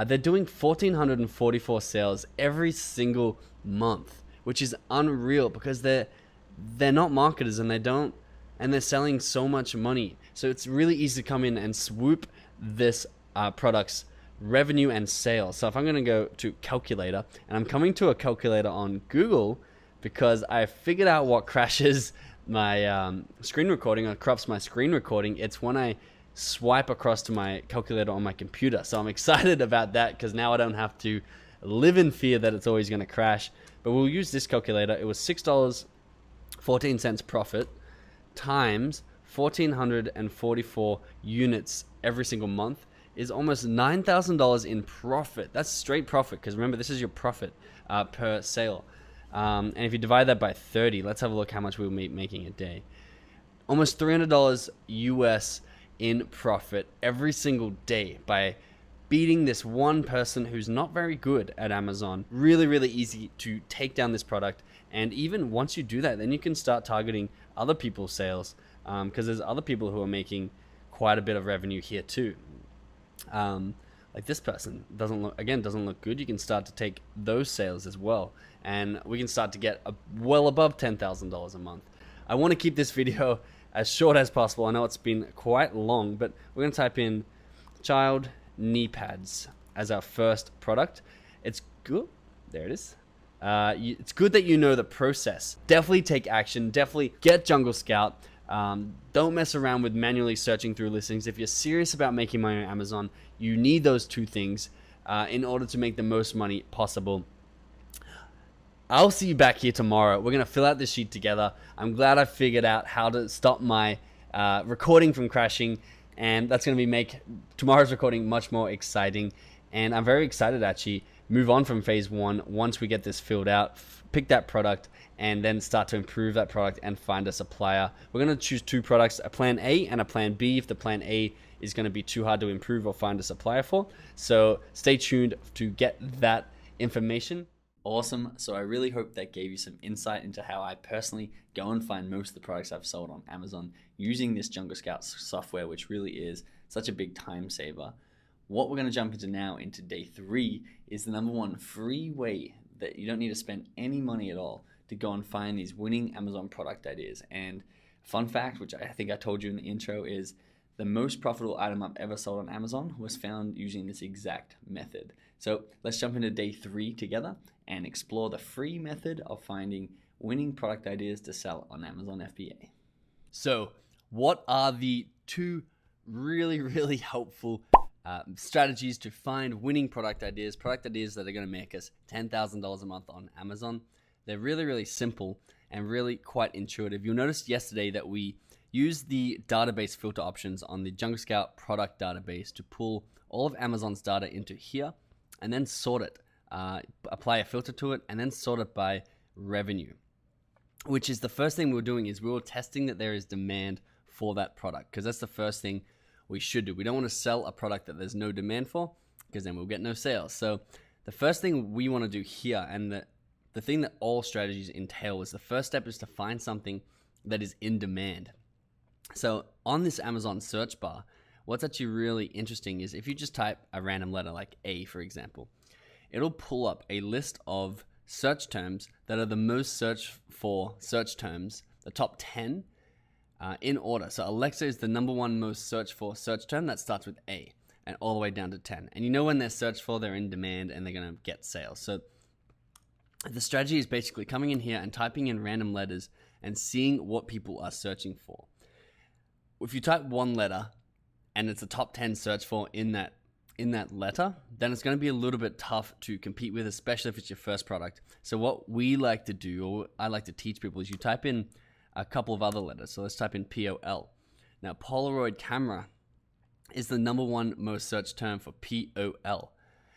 They're doing 1,444 sales every single month, which is unreal because they're not marketers and they're selling so much money. So it's really easy to come in and swoop this product's revenue and sales. So if I'm going to go to calculator, and I'm coming to a calculator on Google because I figured out what crashes my screen recording or corrupts my screen recording. It's when I swipe across to my calculator on my computer. So I'm excited about that because now I don't have to live in fear that it's always going to crash. But we'll use this calculator. It was $6.14 profit times 1,444 units every single month is almost $9,000 in profit. That's straight profit, because remember, this is your profit per sale. And if you divide that by 30, let's have a look how much we'll be making a day. Almost $300 US in profit every single day by beating this one person who's not very good at Amazon. Really, really easy to take down this product. And even once you do that, then you can start targeting other people's sales, because there's other people who are making quite a bit of revenue here too. Like this person doesn't look good. You can start to take those sales as well, and we can start to get well above $10,000 a month. I want to keep this video as short as possible. I know it's been quite long, but we're going to type in child knee pads as our first product. It's good. There it is. It's good that you know the process. Definitely take action. Definitely get Jungle Scout. Don't mess around with manually searching through listings. If you're serious about making money on Amazon, you need those two things in order to make the most money possible. I'll see you back here tomorrow. We're going to fill out this sheet together. I'm glad I figured out how to stop my recording from crashing, and that's going to make tomorrow's recording much more exciting. And I'm very excited to actually move on from phase 1 once we get this filled out, pick that product, and then start to improve that product and find a supplier. We're going to choose 2 products, a plan A and a plan B, if the plan A is going to be too hard to improve or find a supplier for. So stay tuned to get that information. Awesome. So I really hope that gave you some insight into how I personally go and find most of the products I've sold on Amazon using this Jungle Scout software, which really is such a big time saver. What we're going to jump into now, into day 3, is the number 1 free way that you don't need to spend any money at all to go and find these winning Amazon product ideas. And fun fact, which I think I told you in the intro, is the most profitable item I've ever sold on Amazon was found using this exact method. So let's jump into day 3 together and explore the free method of finding winning product ideas to sell on Amazon FBA. So what are the 2 really, really helpful strategies to find winning product ideas that are going to make us $10,000 a month on Amazon? They're really, really simple and really quite intuitive. You'll notice yesterday that we used the database filter options on the Jungle Scout product database to pull all of Amazon's data into here and then sort it, apply a filter to it, and then sort it by revenue, which is the first thing we were doing. Is we were testing that there is demand for that product, because that's the first thing we should do. We don't want to sell a product that there's no demand for, because then we'll get no sales. So the first thing we want to do here, and the thing that all strategies entail, is the first step is to find something that is in demand. So on this Amazon search bar, what's actually really interesting is if you just type a random letter like A, for example, it'll pull up a list of search terms that are the most searched for search terms, the top 10 in order. So Alexa is the number one most searched for search term that starts with A and all the way down to 10. And you know when they're searched for, they're in demand and they're going to get sales. So the strategy is basically coming in here and typing in random letters and seeing what people are searching for. If you type one letter and it's a top 10 search for in that letter, then it's going to be a little bit tough to compete with, especially if it's your first product. So what we like to do, or I like to teach people, is you type in a couple of other letters. So let's type in POL. Now, Polaroid camera is the number one most searched term for POL.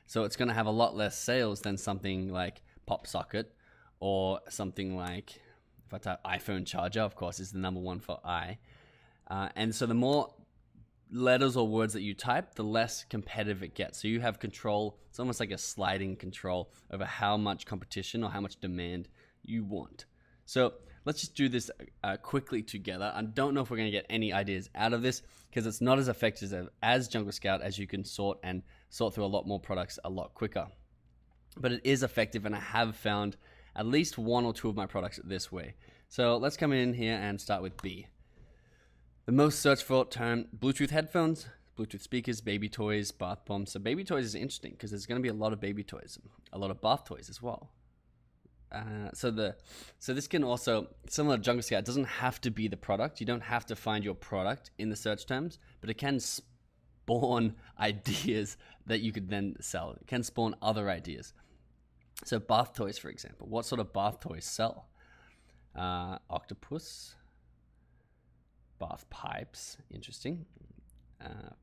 So it's going to have a lot less sales than something like pop socket, or something like, if I type iPhone charger, of course, is the number one for I. And so the more letters or words that you type, the less competitive it gets. So you have control. It's almost like a sliding control over how much competition or how much demand you want. So let's just do this quickly together. I don't know if we're going to get any ideas out of this because it's not as effective as Jungle Scout, as you can sort through a lot more products a lot quicker. But it is effective, and I have found at least one or two of my products this way. So let's come in here and start with B. The most searched for term: Bluetooth headphones, Bluetooth speakers, baby toys, bath bombs. So baby toys is interesting because there's going to be a lot of baby toys, a lot of bath toys as well. So this can also, similar to Jungle Scout, it doesn't have to be the product. You don't have to find your product in the search terms, but it can spawn ideas that you could then sell. It can spawn other ideas. So bath toys, for example. What sort of bath toys sell? Octopus. Bath pipes, interesting.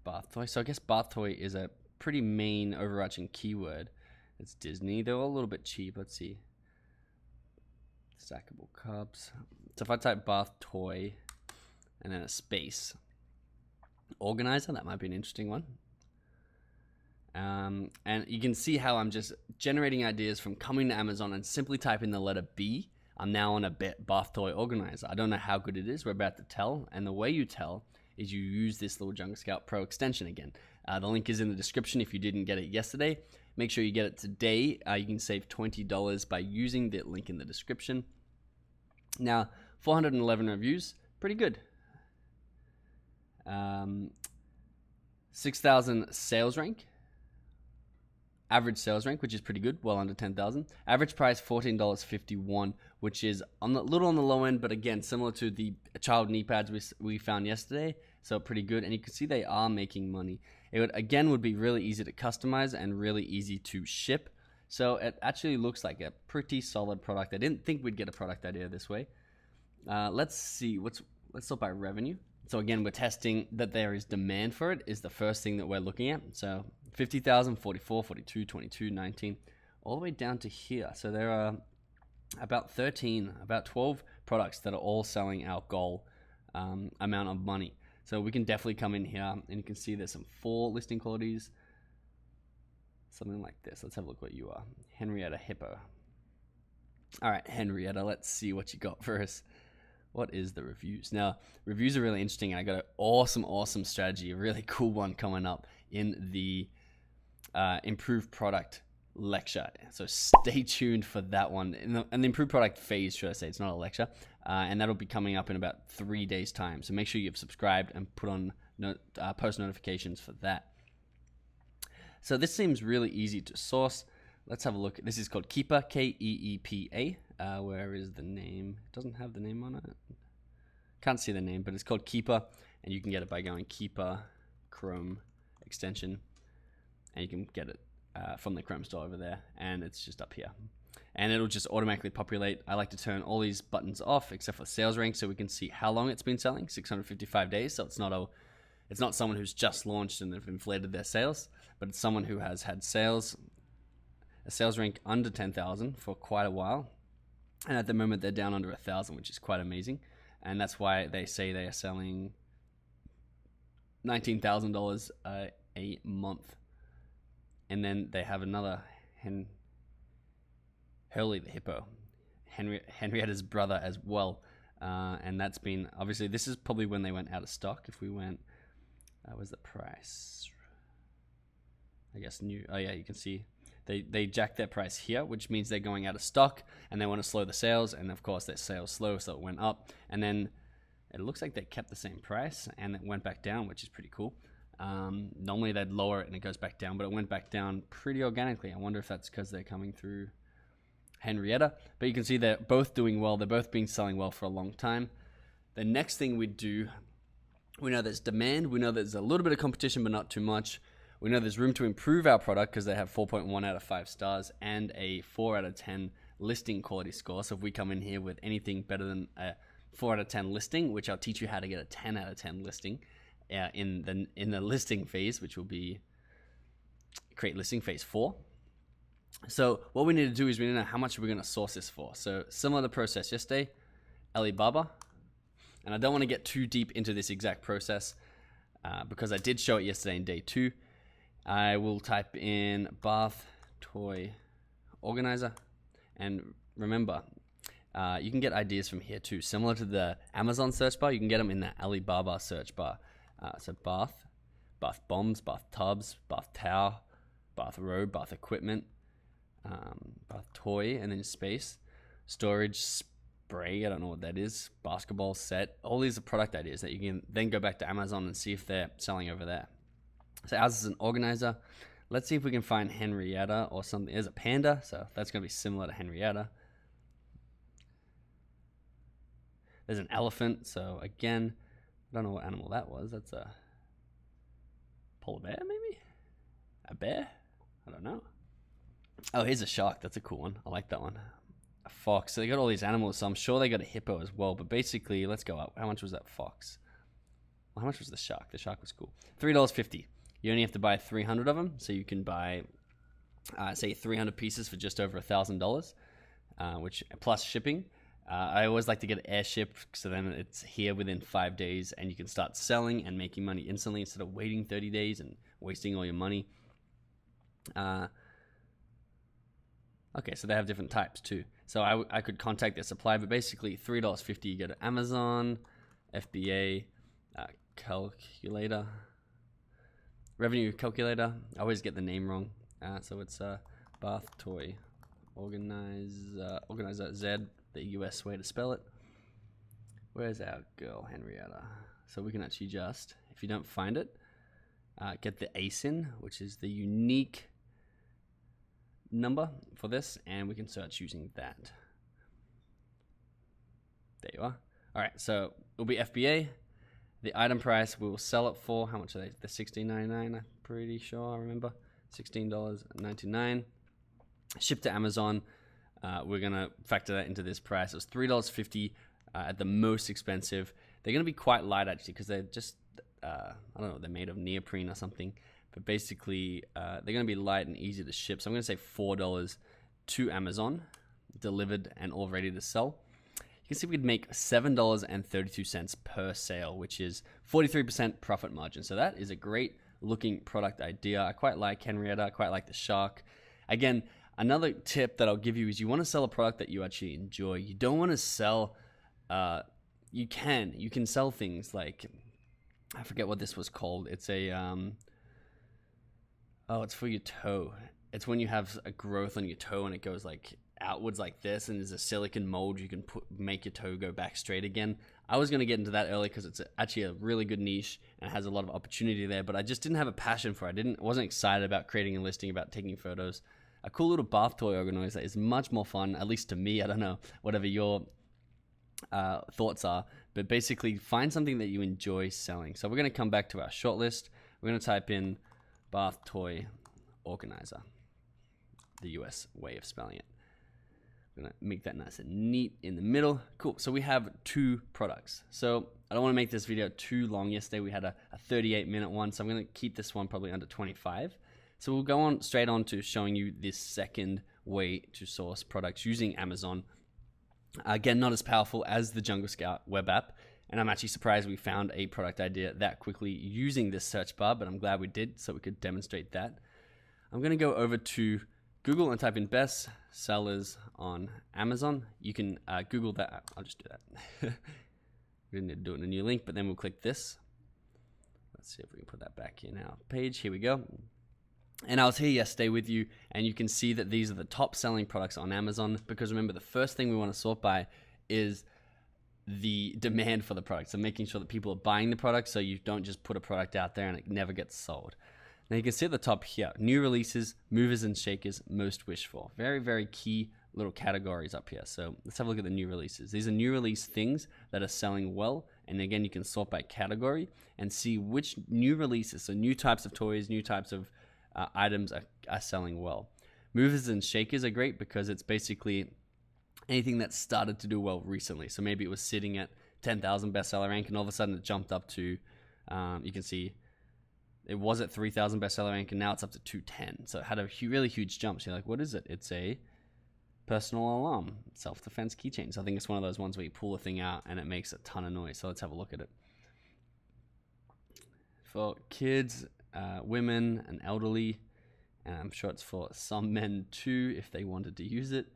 Bath toy. So I guess bath toy is a pretty main overarching keyword. It's Disney. They're all a little bit cheap. Let's see. Stackable cups. So if I type bath toy and then a space, organizer, that might be an interesting one. And you can see how I'm just generating ideas from coming to Amazon and simply typing the letter B. I'm now on a bath toy organizer. I don't know how good it is. We're about to tell. And the way you tell is you use this little Jungle Scout Pro extension again. The link is in the description if you didn't get it yesterday. Make sure you get it today. You can save $20 by using the link in the description. Now, 411 reviews. Pretty good. 6,000 sales rank. Average sales rank, which is pretty good, well under 10,000. Average price $14.51, which is a little on the low end, but again, similar to the child knee pads we found yesterday, so pretty good. And you can see they are making money. It would be really easy to customize and really easy to ship. So it actually looks like a pretty solid product. I didn't think we'd get a product idea this way. Let's see. Let's sort by revenue. So again, we're testing that there is demand for it, is the first thing that we're looking at. So 50,000, 44, 42, 22, 19, all the way down to here. So there are about 12 products that are all selling our goal amount of money. So we can definitely come in here and you can see there's some 4 listing qualities. Something like this. Let's have a look what you are. Henrietta Hippo. All right, Henrietta, let's see what you got for us. What is the reviews? Now, reviews are really interesting. I got an awesome strategy, a really cool one coming up in the improved product lecture. So stay tuned for that one. And the improved product phase, should I say. It's not a lecture. And that'll be coming up in about 3 days' time. So make sure you've subscribed and put on post notifications for that. So this seems really easy to source. Let's have a look. This is called Keepa, Keepa. Where is the name? It doesn't have the name on it. Can't see the name, but it's called Keepa, and you can get it by going Keepa Chrome extension, and you can get it from the Chrome store over there, and it's just up here. And it'll just automatically populate. I like to turn all these buttons off except for sales rank, so we can see how long it's been selling, 655 days. So it's not someone who's just launched and they've inflated their sales, but it's someone who has had a sales rank under 10,000 for quite a while. And at the moment, they're down under 1,000, which is quite amazing. And that's why they say they are selling $19,000 a month. And then they have another Hurley the Hippo, Henrietta's brother as well. And that's been, obviously, this is probably when they went out of stock. If we went, where's the price? I guess new. Oh yeah, you can see They jack their price here, which means they're going out of stock and they want to slow the sales. And of course, their sales slow, so it went up. And then it looks like they kept the same price and it went back down, which is pretty cool. Normally they'd lower it and it goes back down, but it went back down pretty organically. I wonder if that's because they're coming through Henrietta. But you can see they're both doing well. They're both been selling well for a long time. The next thing we do, we know there's demand. We know there's a little bit of competition, but not too much. We know there's room to improve our product because they have 4.1 out of 5 stars and a 4 out of 10 listing quality score. So if we come in here with anything better than a 4 out of 10 listing, which I'll teach you how to get a 10 out of 10 listing in the listing phase, which will be create listing phase 4. So what we need to do is we need to know how much we're going to source this for. So similar to the process yesterday, Alibaba. And I don't want to get too deep into this exact process because I did show it yesterday in day 2. I will type in bath toy organizer. And remember, you can get ideas from here too. Similar to the Amazon search bar, you can get them in the Alibaba search bar. So bath bombs, bath tubs, bath towel, bath robe, bath equipment, bath toy, and then space, storage, spray, I don't know what that is, basketball set. All these are product ideas that you can then go back to Amazon and see if they're selling over there. So ours is an organizer. Let's see if we can find Henrietta or something. There's a panda, so that's going to be similar to Henrietta. There's an elephant, so again, I don't know what animal that was. That's a polar bear, maybe? A bear? I don't know. Oh, here's a shark. That's a cool one. I like that one. A fox. So they got all these animals, so I'm sure they got a hippo as well. But basically, let's go up. How much was that fox? Well, how much was the shark? The shark was cool. $3.50. You only have to buy 300 of them, so you can buy, say, 300 pieces for just over $1,000, which plus shipping. I always like to get it airship, so then it's here within 5 days, and you can start selling and making money instantly instead of waiting 30 days and wasting all your money. Okay, so they have different types too. So I could contact their supplier, but basically $3.50 you go to Amazon, FBA, calculator, revenue calculator. I always get the name wrong. So it's bath toy organizer Z, the US way to spell it. Where's our girl Henrietta? So we can actually just, if you don't find it, get the ASIN, which is the unique number for this, and we can search using that. There you are. All right, so it'll be FBA. The item price we will sell it for, how much are they? The $16.99, I'm pretty sure I remember. $16.99. Shipped to Amazon. We're going to factor that into this price. It was $3.50 at the most expensive. They're going to be quite light actually because they're just, I don't know, they're made of neoprene or something. But basically, they're going to be light and easy to ship. So I'm going to say $4 to Amazon, delivered and all ready to sell. You can see we could make $7.32 per sale, which is 43% profit margin. So that is a great looking product idea. I quite like Henrietta. I quite like the shark. Again, another tip that I'll give you is you want to sell a product that you actually enjoy. You don't want to sell, you can sell things like, I forget what this was called. It's a, it's for your toe. It's when you have a growth on your toe and it goes like outwards like this, and there's a silicone mold you can make your toe go back straight again. I was going to get into that early because it's actually a really good niche and it has a lot of opportunity there, but I just didn't have a passion for it. I wasn't excited about creating a listing, about taking photos. A cool little bath toy organizer is much more fun, at least to me. I don't know, whatever your thoughts are, but basically find something that you enjoy selling. So we're going to come back to our shortlist. We're going to type in bath toy organizer, the US way of spelling it. I'm going to make that nice and neat in the middle. Cool. So we have 2 products. So I don't want to make this video too long. Yesterday we had a 38-minute one, so I'm going to keep this one probably under 25. So we'll go on straight on to showing you this second way to source products using Amazon. Again, not as powerful as the Jungle Scout web app. And I'm actually surprised we found a product idea that quickly using this search bar, but I'm glad we did so we could demonstrate that. I'm going to go over to Google and type in best sellers on Amazon. You can Google that. I'll just do that. We didn't need to do it in a new link, but then we'll click this. Let's see if we can put that back in our page. Here we go. And I was here yesterday with you, and you can see that these are the top selling products on Amazon, because remember, the first thing we want to sort by is the demand for the product. So making sure that people are buying the product, so you don't just put a product out there and it never gets sold. Now you can see at the top here, new releases, movers and shakers, most wished for. Very, very key little categories up here. So let's have a look at the new releases. These are new release things that are selling well. And again, you can sort by category and see which new releases, so new types of toys, new types of items are selling well. Movers and shakers are great because it's basically anything that started to do well recently. So maybe it was sitting at 10,000 bestseller rank and all of a sudden it jumped up to, you can see it was at 3,000 bestseller rank and now it's up to 210. So it had a really huge jump. So you're like, what is it? It's a personal alarm, self-defense keychain. So I think it's one of those ones where you pull the thing out and it makes a ton of noise. So let's have a look at it. For kids, women, and elderly, and I'm sure it's for some men too if they wanted to use it.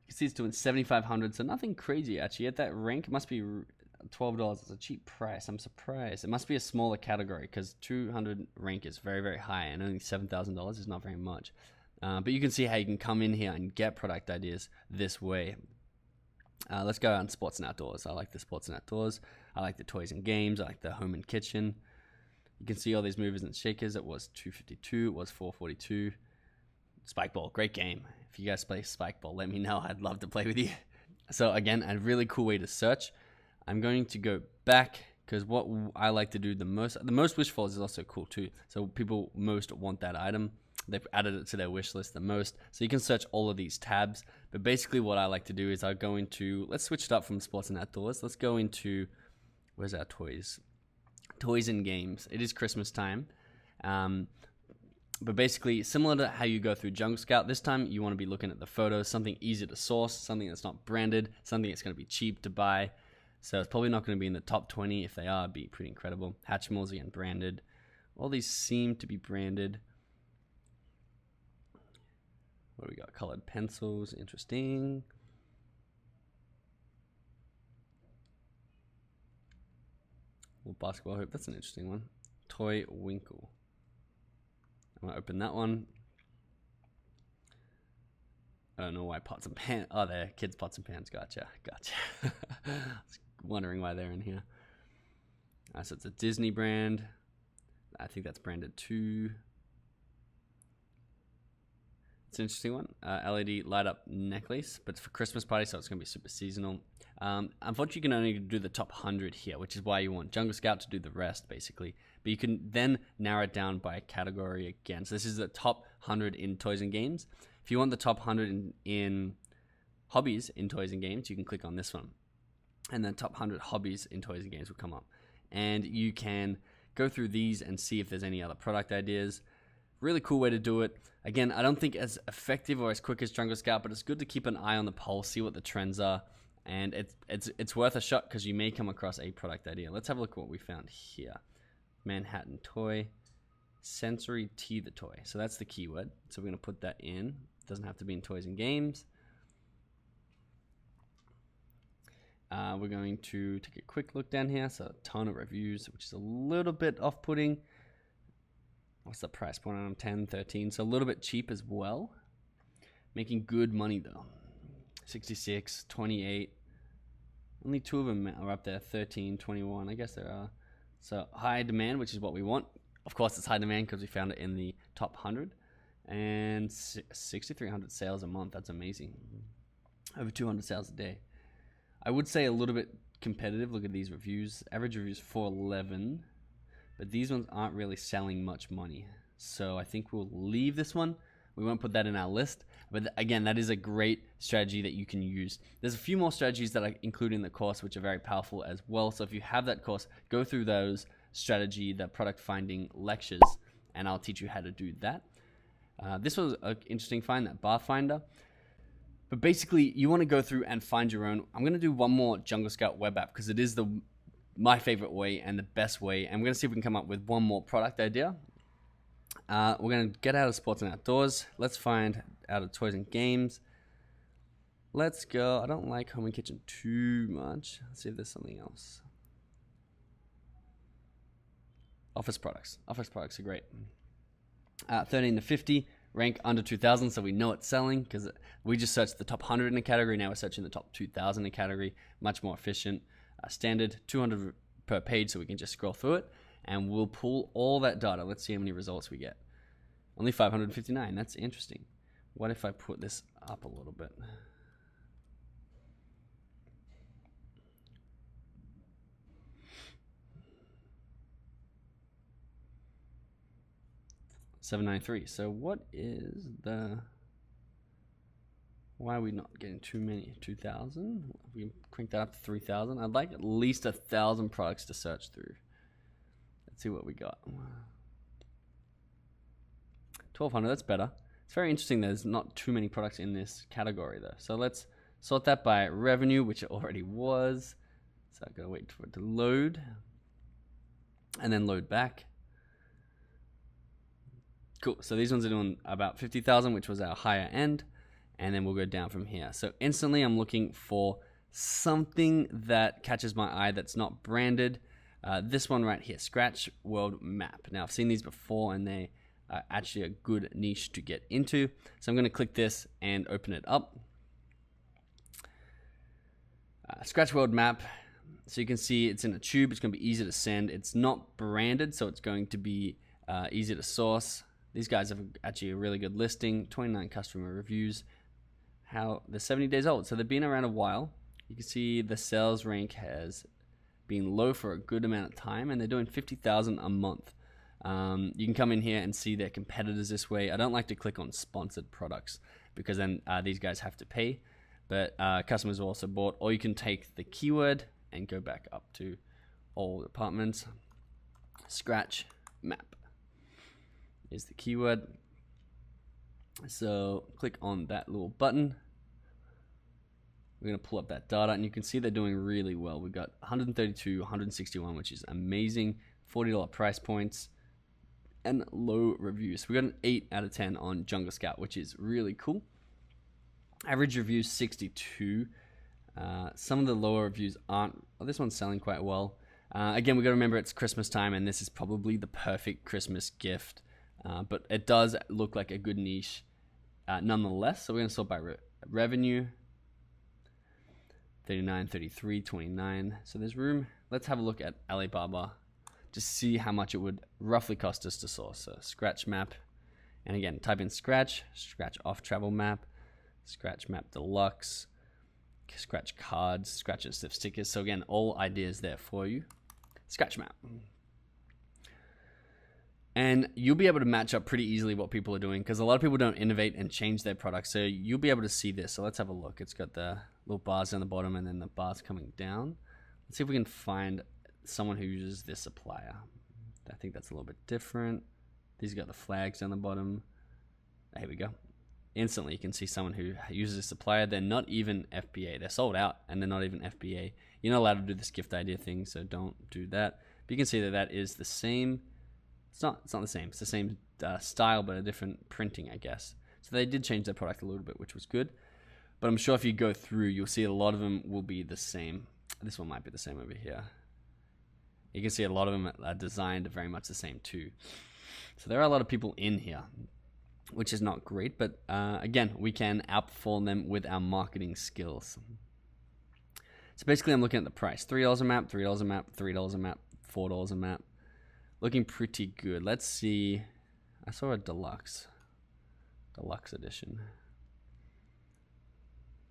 You can see it's doing 7,500, so nothing crazy actually. At that rank, it must be $12. It's a cheap price. I'm surprised. It must be a smaller category because 200 rank is very, very high, and only $7,000 is not very much. But you can see how you can come in here and get product ideas this way. Let's go on sports and outdoors. I like the sports and outdoors. I like the toys and games. I like the home and kitchen. You can see all these movers and shakers. It was $252. It was $442. Spike ball, great game. If you guys play spike ball, let me know. I'd love to play with you. So again, a really cool way to search. I'm going to go back because what I like to do the most wish for is also cool too. So people most want that item. They've added it to their wish list the most. So you can search all of these tabs. But basically what I like to do is I go into, let's switch it up from sports and outdoors. Let's go into, where's our toys? Toys and games. It is Christmas time. But basically, similar to how you go through Jungle Scout, this time you want to be looking at the photos, something easy to source, something that's not branded, something that's going to be cheap to buy. So it's probably not going to be in the top 20. If they are, it'd be pretty incredible. Hatchimals, again, branded. All these seem to be branded. What do we got? Colored pencils, interesting. Little basketball hoop, that's an interesting one. Toy Winkle. I'm going to open that one. I don't know why pots and pans. Oh, there, kids pots and pans. Gotcha. I was wondering why they're in here. So it's a Disney brand. I think that's branded too. It's an interesting one. LED light up necklace, but it's for Christmas party, so it's going to be super seasonal. Unfortunately, you can only do the top 100 here, which is why you want Jungle Scout to do the rest, basically. But you can then narrow it down by category again. So this is the top 100 in toys and games. If you want the top 100 in hobbies in toys and games, you can click on this one. And then top 100 hobbies in toys and games will come up. And you can go through these and see if there's any other product ideas. Really cool way to do it. Again, I don't think as effective or as quick as Jungle Scout, but it's good to keep an eye on the pulse, see what the trends are. And it's worth a shot because you may come across a product idea. Let's have a look at what we found here. Manhattan toy, sensory teether toy. So that's the keyword. So we're going to put that in. It doesn't have to be in toys and games. We're going to take a quick look down here. So a ton of reviews, which is a little bit off-putting. What's the price point on them? 10, 13. So a little bit cheap as well. Making good money though. 66, 28. Only two of them are up there. 13, 21. I guess there are. So high demand, which is what we want. Of course, it's high demand because we found it in the top 100. And 6,300 sales a month. That's amazing. Over 200 sales a day. I would say a little bit competitive. Look at these reviews. Average reviews 411. But these ones aren't really selling much money. So I think we'll leave this one. We won't put that in our list. But again, that is a great strategy that you can use. There's a few more strategies that I include in the course, which are very powerful as well. So if you have that course, go through those the product finding lectures, and I'll teach you how to do that. This was an interesting find, that bar finder. But basically, you want to go through and find your own. I'm going to do one more Jungle Scout web app because it is my favorite way and the best way. And we're going to see if we can come up with one more product idea. We're going to get out of sports and outdoors. Let's find out of toys and games. Let's go. I don't like home and kitchen too much. Let's see if there's something else. Office products. Office products are great. 13 to 50, rank under 2,000, so we know it's selling because we just searched the top 100 in a category. Now we're searching the top 2,000 in a category. Much more efficient. Standard 200 per page, so we can just scroll through it, and we'll pull all that data. Let's see how many results we get. Only 559. That's interesting. What if I put this up a little bit? $793. So what is the... Why are we not getting too many? 2,000? If we crank that up to 3,000. I'd like at least 1,000 products to search through. Let's see what we got. 1,200, that's better. It's very interesting there's not too many products in this category though. So let's sort that by revenue, which it already was. So I've got to wait for it to load. And then load back. Cool, so these ones are doing about 50,000, which was our higher end. And then we'll go down from here. So instantly I'm looking for something that catches my eye that's not branded. This one right here, Scratch World Map. Now I've seen these before and they are actually a good niche to get into. So I'm gonna click this and open it up. Scratch World Map. So you can see it's in a tube, it's gonna be easy to send. It's not branded, so it's going to be easy to source. These guys have actually a really good listing, 29 customer reviews. They're 70 days old, so they've been around a while. You can see the sales rank has been low for a good amount of time, and they're doing 50,000 a month. You can come in here and see their competitors this way. I don't like to click on sponsored products because then these guys have to pay, but customers are also bought. Or you can take the keyword and go back up to all departments. Scratch Map is the keyword. So click on that little button. We're going to pull up that data, and you can see they're doing really well. We've got 132, 161, which is amazing. $40 price points and low reviews. We got an 8 out of 10 on Jungle Scout, which is really cool. Average reviews 62. Some of the lower reviews aren't. Oh, this one's selling quite well. Again, we got to remember it's Christmas time, and this is probably the perfect Christmas gift. But it does look like a good niche nonetheless. So we're going to sort by revenue. 39, 33, 29. So there's room. Let's have a look at Alibaba. Just see how much it would roughly cost us to source. So Scratch Map. And again, type in Scratch off travel map, Scratch Map Deluxe, Scratch cards, Scratch and Sniff stickers. So again, all ideas there for you. Scratch Map. And you'll be able to match up pretty easily what people are doing because a lot of people don't innovate and change their products. So you'll be able to see this. So let's have a look. It's got the little bars down the bottom and then the bars coming down. Let's see if we can find someone who uses this supplier. I think that's a little bit different. These got the flags down the bottom. Here we go. Instantly you can see someone who uses a supplier. They're not even FBA. They're sold out and they're not even FBA. You're not allowed to do this gift idea thing, so don't do that. But you can see that that is the same. It's not the same. It's the same style, but a different printing, I guess. So they did change their product a little bit, which was good. But I'm sure if you go through, you'll see a lot of them will be the same. This one might be the same over here. You can see a lot of them are designed very much the same too. So there are a lot of people in here, which is not great. But again, we can outperform them with our marketing skills. So basically, I'm looking at the price. $3 a map, $3 a map, $3 a map, $4 a map. Looking pretty good. Let's see. I saw a deluxe edition.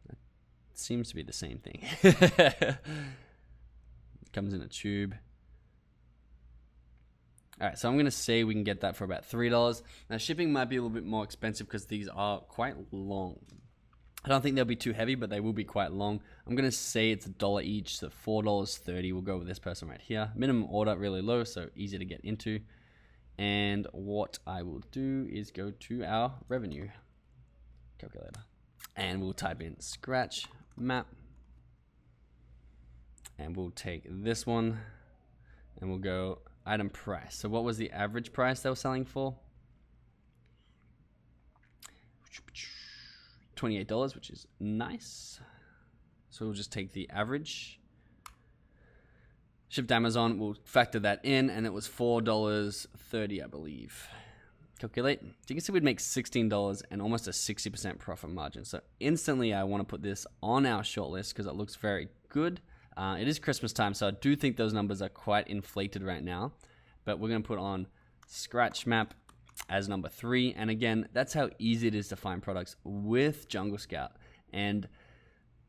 It seems to be the same thing. It comes in a tube. All right, so I'm gonna say we can get that for about $3. Now shipping might be a little bit more expensive because these are quite long. I don't think they'll be too heavy, but they will be quite long. I'm gonna say it's $1 each, so $4.30. We'll go with this person right here. Minimum order really low, so easy to get into. And what I will do is go to our revenue calculator, and we'll type in Scratch Map, and we'll take this one, and we'll go item price. So what was the average price they were selling for? $28, which is nice. So we'll just take the average. Shipped Amazon, we'll factor that in, and it was $4.30, I believe. Calculate. So you can see we'd make $16 and almost a 60% profit margin. So instantly I want to put this on our shortlist because it looks very good. It is Christmas time, so I do think those numbers are quite inflated right now. But we're going to put on Scratch Map as number 3. And again, that's how easy it is to find products with Jungle Scout. And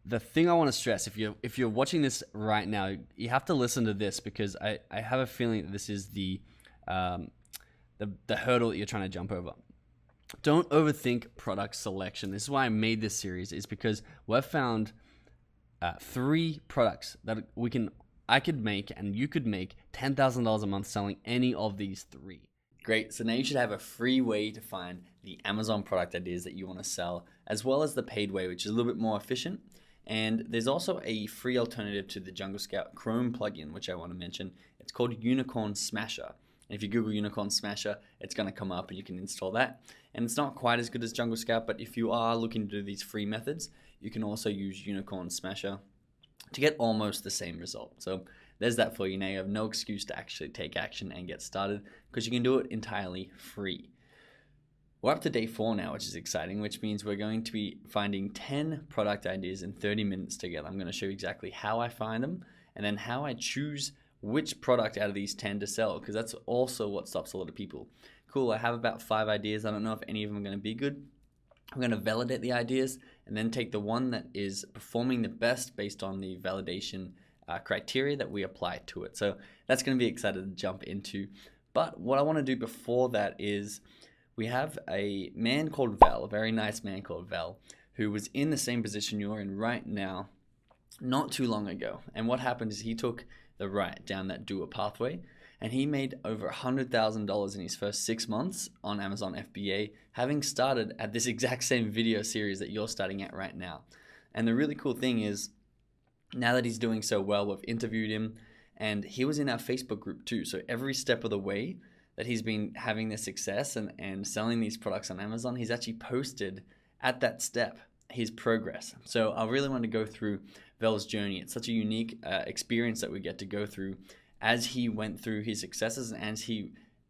the thing I want to stress, if you're watching this right now, you have to listen to this because I have a feeling that this is the hurdle that you're trying to jump over. Don't overthink product selection. This is why I made this series, is because we've found 3 products that I could make and you could make $10,000 a month selling any of these 3. Great. So now you should have a free way to find the Amazon product ideas that you want to sell, as well as the paid way, which is a little bit more efficient. And there's also a free alternative to the Jungle Scout Chrome plugin, which I want to mention. It's called Unicorn Smasher. And if you Google Unicorn Smasher, it's going to come up and you can install that. And it's not quite as good as Jungle Scout, but if you are looking to do these free methods, you can also use Unicorn Smasher to get almost the same result. So there's that for you. Now you have no excuse to actually take action and get started because you can do it entirely free. We're up to day 4 now, which is exciting, which means we're going to be finding 10 product ideas in 30 minutes together. I'm going to show you exactly how I find them and then how I choose which product out of these 10 to sell, because that's also what stops a lot of people. Cool, I have about 5 ideas. I don't know if any of them are going to be good. I'm going to validate the ideas and then take the one that is performing the best based on the validation criteria that we apply to it. So that's going to be exciting to jump into. But what I want to do before that is we have a man called Val, a very nice man called Val, who was in the same position you're in right now not too long ago. And what happened is he took the right down that doer pathway, and he made over $100,000 in his first 6 months on Amazon FBA, having started at this exact same video series that you're starting at right now. And the really cool thing is, now that he's doing so well, we've interviewed him, and he was in our Facebook group too. So every step of the way that he's been having this success and selling these products on Amazon, he's actually posted at that step his progress. So I really want to go through Vel's journey. It's such a unique experience that we get to go through as he went through his successes, and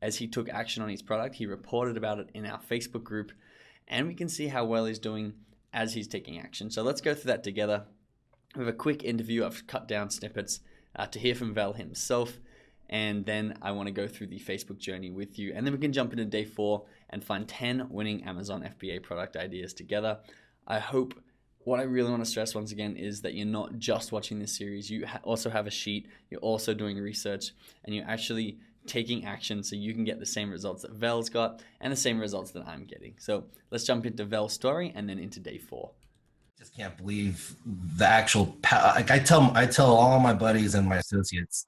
as he took action on his product. He reported about it in our Facebook group, and we can see how well he's doing as he's taking action. So let's go through that together. We have a quick interview. I've cut down snippets to hear from Val himself, and then I want to go through the Facebook journey with you, and then we can jump into day 4 and find 10 winning Amazon FBA product ideas together. I hope what I really want to stress once again is that you're not just watching this series. You also have a sheet, you're also doing research, and you're actually taking action so you can get the same results that Vel's got and the same results that I'm getting. So let's jump into Vel's story and then into day 4. Just can't believe the actual like I tell all my buddies and my associates,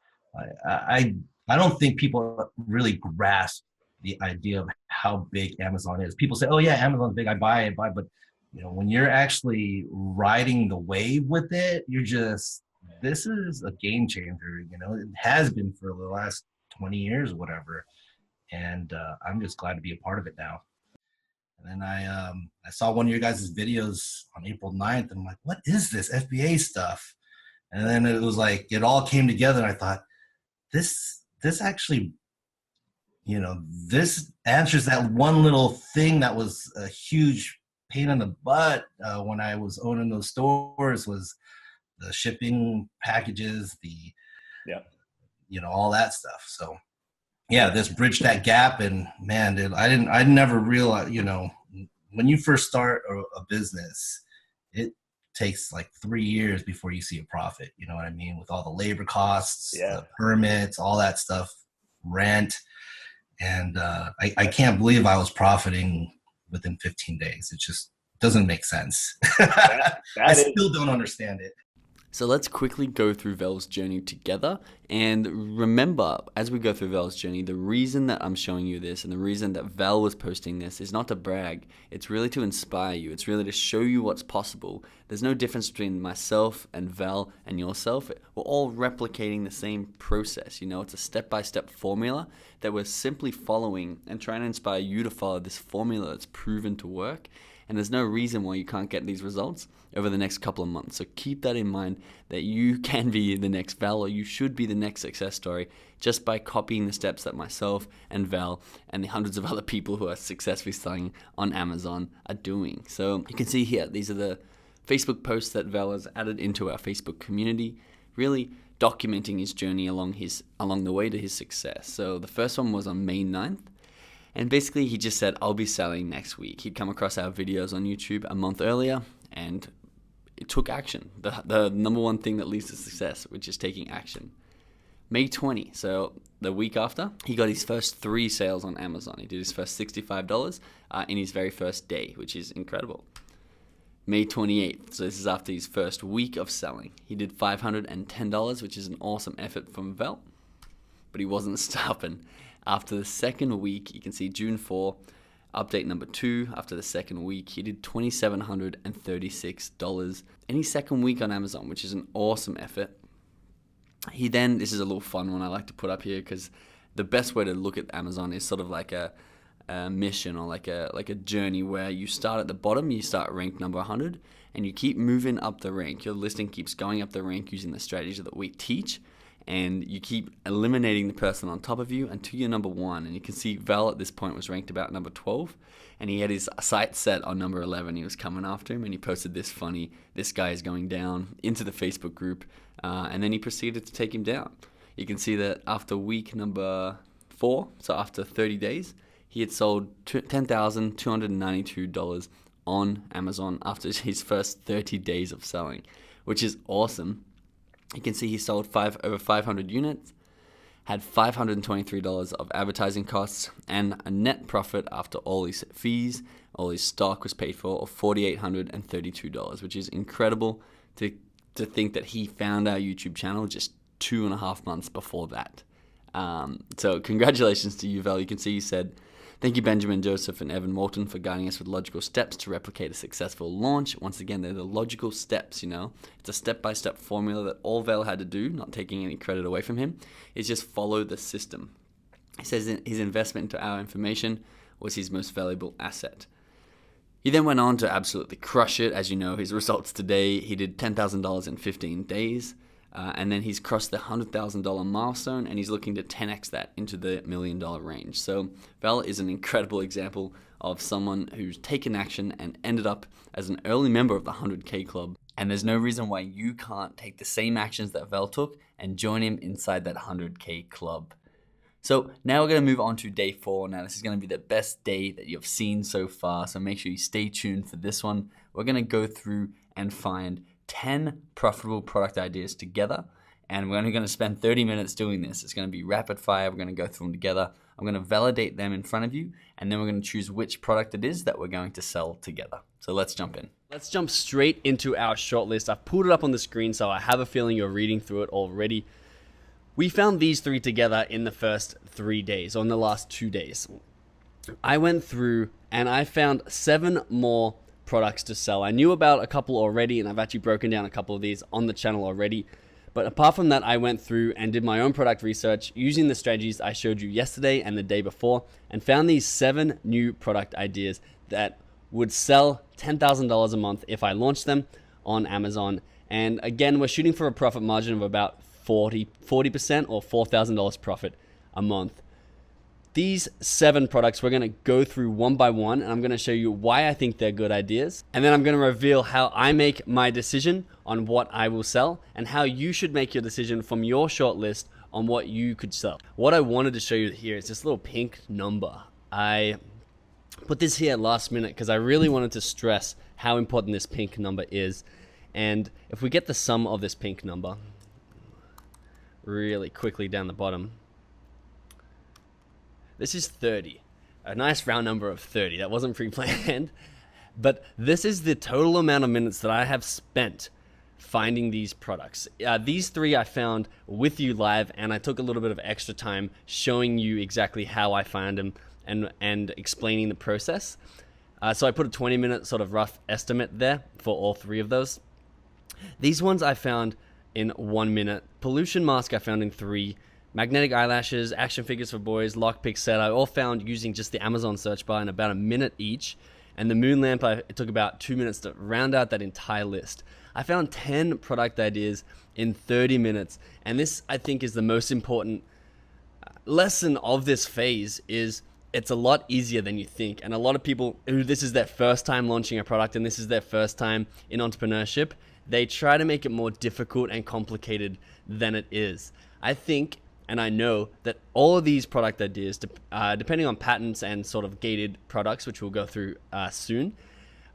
I don't think people really grasp the idea of how big Amazon is. People say, oh yeah, Amazon's big, I buy, but when you're actually riding the wave with it, this is a game changer. It has been for the last 20 years or whatever. And I'm just glad to be a part of it now. And then I saw one of your guys' videos on April 9th, and I'm like, what is this FBA stuff? And then it was like, it all came together, and I thought, this actually, this answers that one little thing that was a huge pain in the butt when I was owning those stores, was the shipping packages, all that stuff. So yeah, this bridged that gap. And man, dude, I never realized, when you first start a business, it takes like 3 years before you see a profit. You know what I mean? With all the labor costs, the permits, all that stuff, rent. And I can't believe I was profiting within 15 days. It just doesn't make sense. I still don't understand it. So let's quickly go through Vel's journey together. And remember, as we go through Vel's journey, the reason that I'm showing you this and the reason that Vel was posting this is not to brag. It's really to inspire you. It's really to show you what's possible. There's no difference between myself and Vel and yourself. We're all replicating the same process. It's a step-by-step formula that we're simply following and trying to inspire you to follow this formula that's proven to work. And there's no reason why you can't get these results over the next couple of months. So keep that in mind, that you can be the next Val, or you should be the next success story, just by copying the steps that myself and Val and the hundreds of other people who are successfully selling on Amazon are doing. So you can see here, these are the Facebook posts that Val has added into our Facebook community, really documenting his journey along the way to his success. So the first one was on May 9th. And basically he just said, I'll be selling next week. He'd come across our videos on YouTube a month earlier, and it took action. The number one thing that leads to success, which is taking action. May 20, so the week after, he got his first 3 sales on Amazon. He did his first $65 in his very first day, which is incredible. May 28th, so this is after his first week of selling. He did $510, which is an awesome effort from Vel, but he wasn't stopping. After the second week, you can see June 4, update number 2. After the second week, he did $2,736 in his second week on Amazon, which is an awesome effort. He then, this is a little fun one I like to put up here, because the best way to look at Amazon is sort of like a mission, or like a journey where you start at the bottom, you start ranked number 100, and you keep moving up the rank. Your listing keeps going up the rank using the strategy that we teach, and you keep eliminating the person on top of you until you're number 1. And you can see Val at this point was ranked about number 12, and he had his sights set on number 11. He was coming after him, and he posted this funny, "This guy is going down," into the Facebook group, and then he proceeded to take him down. You can see that after week number 4, so after 30 days, he had sold $10,292 on Amazon after his first 30 days of selling, which is awesome. You can see he sold over 500 units, had $523 of advertising costs, and a net profit after all his fees, all his stock was paid for, of $4,832, which is incredible to think that he found our YouTube channel just 2.5 months before that. So congratulations to you, Val. You can see he said, "Thank you, Benjamin, Joseph, and Evan Moulton, for guiding us with logical steps to replicate a successful launch." Once again, they're the logical steps, It's a step-by-step formula that all Val had to do, not taking any credit away from him, is just follow the system. He says his investment into our information was his most valuable asset. He then went on to absolutely crush it. As you know, his results today, he did $10,000 in 15 days. And then he's crossed the $100,000 milestone, and he's looking to 10x that into the $1 million range. So Val is an incredible example of someone who's taken action and ended up as an early member of the 100K club. And there's no reason why you can't take the same actions that Val took and join him inside that 100K club. So now we're going to move on to day 4. Now this is going to be the best day that you've seen so far, so make sure you stay tuned for this one. We're going to go through and find 10 profitable product ideas together, and we're only going to spend 30 minutes doing this. It's going to be rapid fire. We're going to go through them together. I'm going to validate them in front of you, and then we're going to choose which product it is that we're going to sell together. So let's jump in. Let's jump straight into our shortlist. I've pulled it up on the screen, so I have a feeling you're reading through it already. We found these 3 together in the first 3 days, or in the last 2 days. I went through and I found 7 more products to sell. I knew about a couple already, and I've actually broken down a couple of these on the channel already. But apart from that, I went through and did my own product research using the strategies I showed you yesterday and the day before, and found these 7 new product ideas that would sell $10,000 a month if I launched them on Amazon. And again, we're shooting for a profit margin of about 40% or $4,000 profit a month. These 7 products we're going to go through one by one, and I'm going to show you why I think they're good ideas. And then I'm going to reveal how I make my decision on what I will sell, and how you should make your decision from your shortlist on what you could sell. What I wanted to show you here is this little pink number. I put this here last minute because I really wanted to stress how important this pink number is. And if we get the sum of this pink number really quickly down the bottom, this is 30, a nice round number of 30. That wasn't pre-planned, but this is the total amount of minutes that I have spent finding these products. These 3 I found with you live, and I took a little bit of extra time showing you exactly how I found them and explaining the process. So I put a 20-minute sort of rough estimate there for all 3 of those. These ones I found in 1 minute. Pollution mask I found in 3. Magnetic eyelashes, action figures for boys, lockpick set I all found using just the Amazon search bar in about a minute each. And the moon lamp, it took about 2 minutes to round out that entire list. I found 10 product ideas in 30 minutes. And this, I think, is the most important lesson of this phase. Is it's a lot easier than you think. And a lot of people who this is their first time launching a product and this is their first time in entrepreneurship, they try to make it more difficult and complicated than it is. I think, and I know that all of these product ideas, depending on patents and sort of gated products, which we'll go through soon,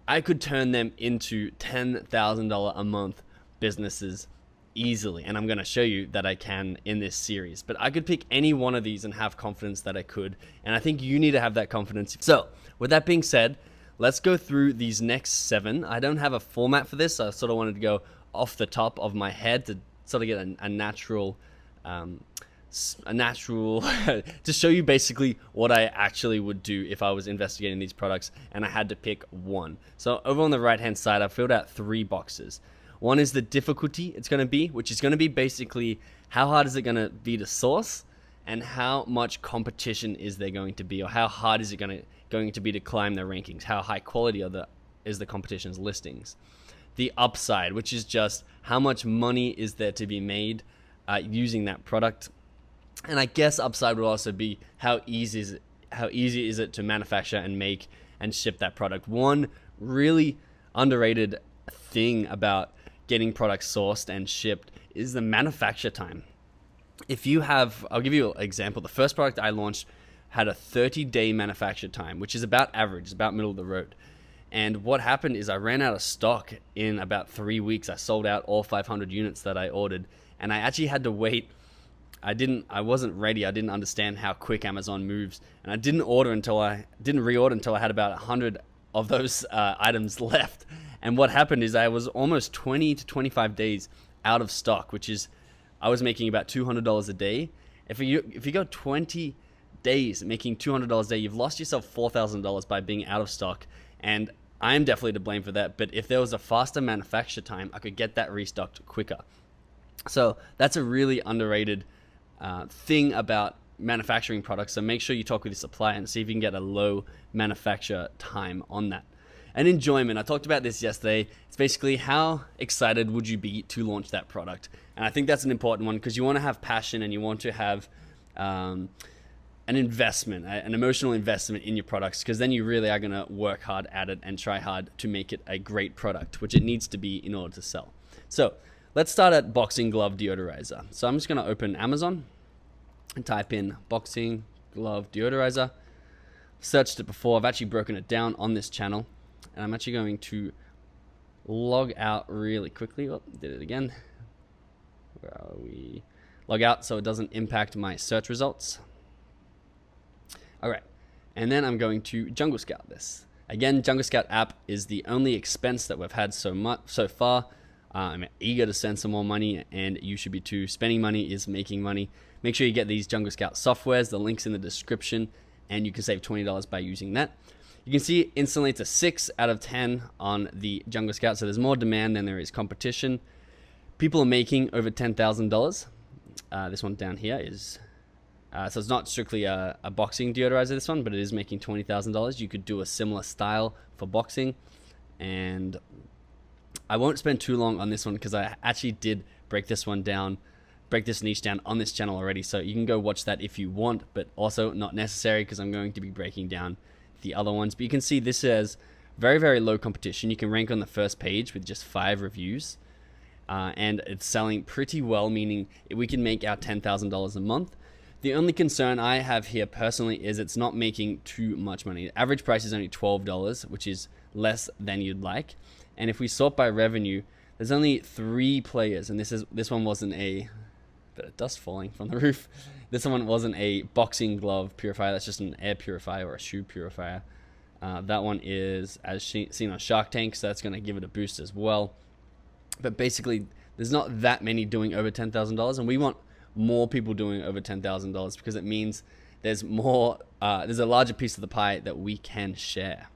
I could turn them into $10,000 a month businesses easily. And I'm going to show you that I can in this series. But I could pick any one of these and have confidence that I could. And I think you need to have that confidence. So with that being said, let's go through these next 7. I don't have a format for this. I sort of wanted to go off the top of my head to sort of get a natural to show you basically what I actually would do if I was investigating these products and I had to pick one. So over on the right hand side, I filled out 3 boxes. One is the difficulty it's going to be, which is going to be basically how hard is it going to be to source and how much competition is there going to be, or how hard is it going to be to climb the rankings, how high quality is the competition's listings. The upside, which is just how much money is there to be made using that product. And I guess upside would also be how easy is it to manufacture and make and ship that product. One really underrated thing about getting products sourced and shipped is the manufacture time. I'll give you an example. The first product I launched had a 30-day manufacture time, which is about average, about middle of the road. And what happened is I ran out of stock in about 3 weeks. I sold out all 500 units that I ordered, and I actually had to wait. I wasn't ready. I didn't understand how quick Amazon moves, and I didn't reorder until I had about 100 of those items left. And what happened is I was almost 20 to 25 days out of stock, which is I was making about $200 a day. If you go 20 days making $200 a day, you've lost yourself $4,000 by being out of stock. And I'm definitely to blame for that. But if there was a faster manufacture time, I could get that restocked quicker. So that's a really underrated thing about manufacturing products. So make sure you talk with your supplier and see if you can get a low manufacture time on that. And enjoyment, I talked about this yesterday. It's basically how excited would you be to launch that product? And I think that's an important one because you want to have passion and you want to have an investment, an emotional investment in your products, because then you really are going to work hard at it and try hard to make it a great product, which it needs to be in order to sell. So let's start at boxing glove deodorizer. So I'm just going to open Amazon and type in boxing glove deodorizer. Searched it before. I've actually broken it down on this channel. And I'm actually going to log out really quickly. Oh, did it again. Where are we? Log out so it doesn't impact my search results. All right. And then I'm going to Jungle Scout this. Again, Jungle Scout app is the only expense that we've had so far. I'm eager to send some more money, and you should be too. Spending money is making money. Make sure you get these Jungle Scout softwares. The link's in the description, and you can save $20 by using that. You can see instantly it's a 6 out of 10 on the Jungle Scout, so there's more demand than there is competition. People are making over $10,000. This one down here is, so it's not strictly a boxing deodorizer, this one, but it is making $20,000. You could do a similar style for boxing, and I won't spend too long on this one because I actually did break this niche down on this channel already, so you can go watch that if you want, but also not necessary because I'm going to be breaking down the other ones. But you can see this has very, very low competition. You can rank on the first page with just 5 reviews, and it's selling pretty well, meaning we can make our $10,000 a month. The only concern I have here personally is it's not making too much money. The average price is only $12, which is less than you'd like. And if we sort by revenue, there's only 3 players, and this one wasn't a bit of dust falling from the roof. This one wasn't a boxing glove purifier. That's just an air purifier or a shoe purifier. That one is, as seen on Shark Tank, so that's going to give it a boost as well. But basically, there's not that many doing over $10,000, and we want more people doing over $10,000 because it means there's a larger piece of the pie that we can share.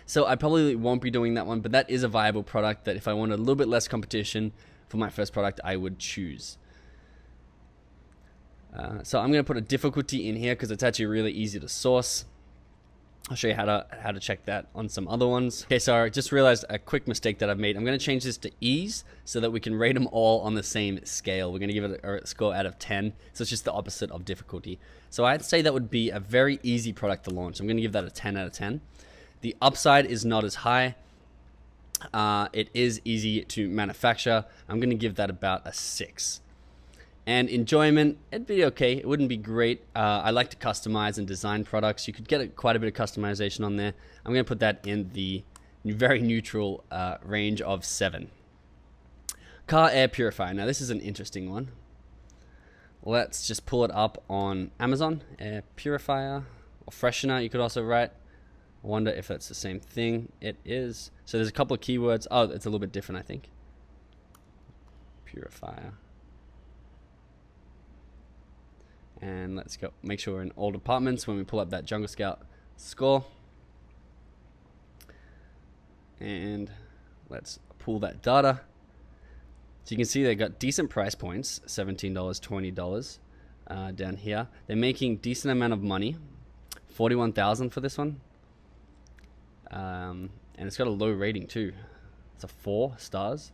So I probably won't be doing that one, but that is a viable product that if I wanted a little bit less competition for my first product, I would choose. So I'm going to put a difficulty in here because it's actually really easy to source. I'll show you how to check that on some other ones. Okay, so I just realized a quick mistake that I've made. I'm going to change this to ease so that we can rate them all on the same scale. We're going to give it a score out of 10. So it's just the opposite of difficulty. So I'd say that would be a very easy product to launch. I'm going to give that a 10 out of 10. The upside is not as high. It is easy to manufacture. I'm going to give that about a 6. And enjoyment, it'd be okay. It wouldn't be great. I like to customize and design products. You could get quite a bit of customization on there. I'm going to put that in the very neutral range of 7. Car air purifier. Now, this is an interesting one. Let's just pull it up on Amazon. Air purifier or freshener, you could also write. I wonder if that's the same thing. It is. So there's a couple of keywords. Oh, it's a little bit different, I think. Purifier. And let's go make sure we're in all departments when we pull up that Jungle Scout score. And let's pull that data. So you can see they got decent price points, $17, $20 down here. They're making decent amount of money, $41,000 for this one. And it's got a low rating too. It's a 4 stars,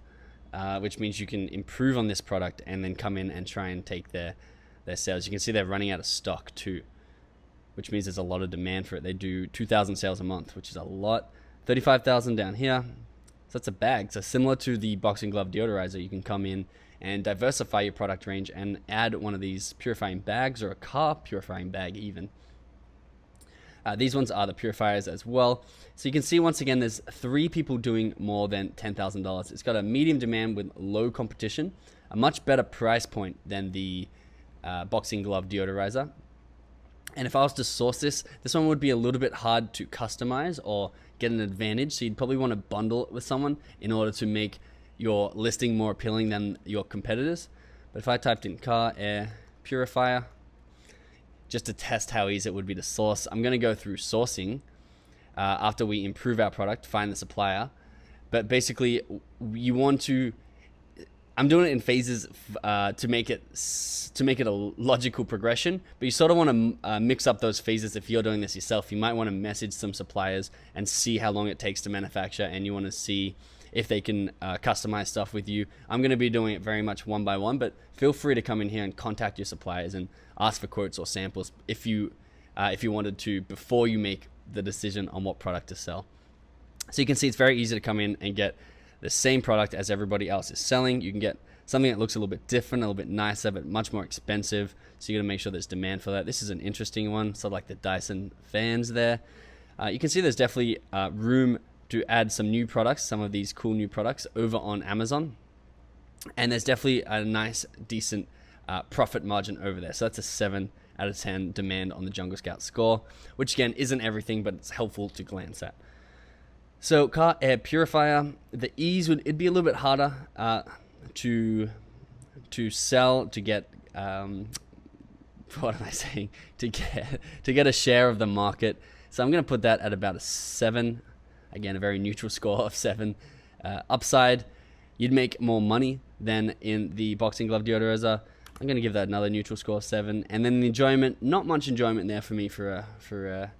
which means you can improve on this product and then come in and try and take their sales. You can see they're running out of stock too, which means there's a lot of demand for it. They do 2,000 sales a month, which is a lot. 35,000 down here. So that's a bag. So similar to the boxing glove deodorizer, you can come in and diversify your product range and add one of these purifying bags or a car purifying bag even. These ones are the purifiers as well. So you can see once again, there's 3 people doing more than $10,000. It's got a medium demand with low competition, a much better price point than the boxing glove deodorizer. And if I was to source this one would be a little bit hard to customize or get an advantage. So you'd probably want to bundle it with someone in order to make your listing more appealing than your competitors. But if I typed in car air purifier, just to test how easy it would be to source, I'm going to go through sourcing after we improve our product, find the supplier. But basically, you want to, I'm doing it in phases to make it a logical progression, but you sort of want to mix up those phases. If you're doing this yourself, you might want to message some suppliers and see how long it takes to manufacture, and you want to see if they can customize stuff with you. I'm going to be doing it very much one by one, but feel free to come in here and contact your suppliers and ask for quotes or samples if you wanted to before you make the decision on what product to sell. So you can see it's very easy to come in and get the same product as everybody else is selling. You can get something that looks a little bit different, a little bit nicer, but much more expensive. So you got to make sure there's demand for that. This is an interesting one. So like the Dyson fans there. You can see there's definitely room to add some new products, some of these cool new products over on Amazon. And there's definitely a nice, decent profit margin over there. So that's a 7 out of 10 demand on the Jungle Scout score, which again isn't everything, but it's helpful to glance at. So car air purifier, the ease it'd be a little bit harder to sell, to get what am I saying? To get a share of the market. So I'm going to put that at about a 7. Again, a very neutral score of 7. Upside, you'd make more money than in the boxing glove deodorizer. I'm going to give that another neutral score of 7. And then the enjoyment, not much enjoyment there for me for a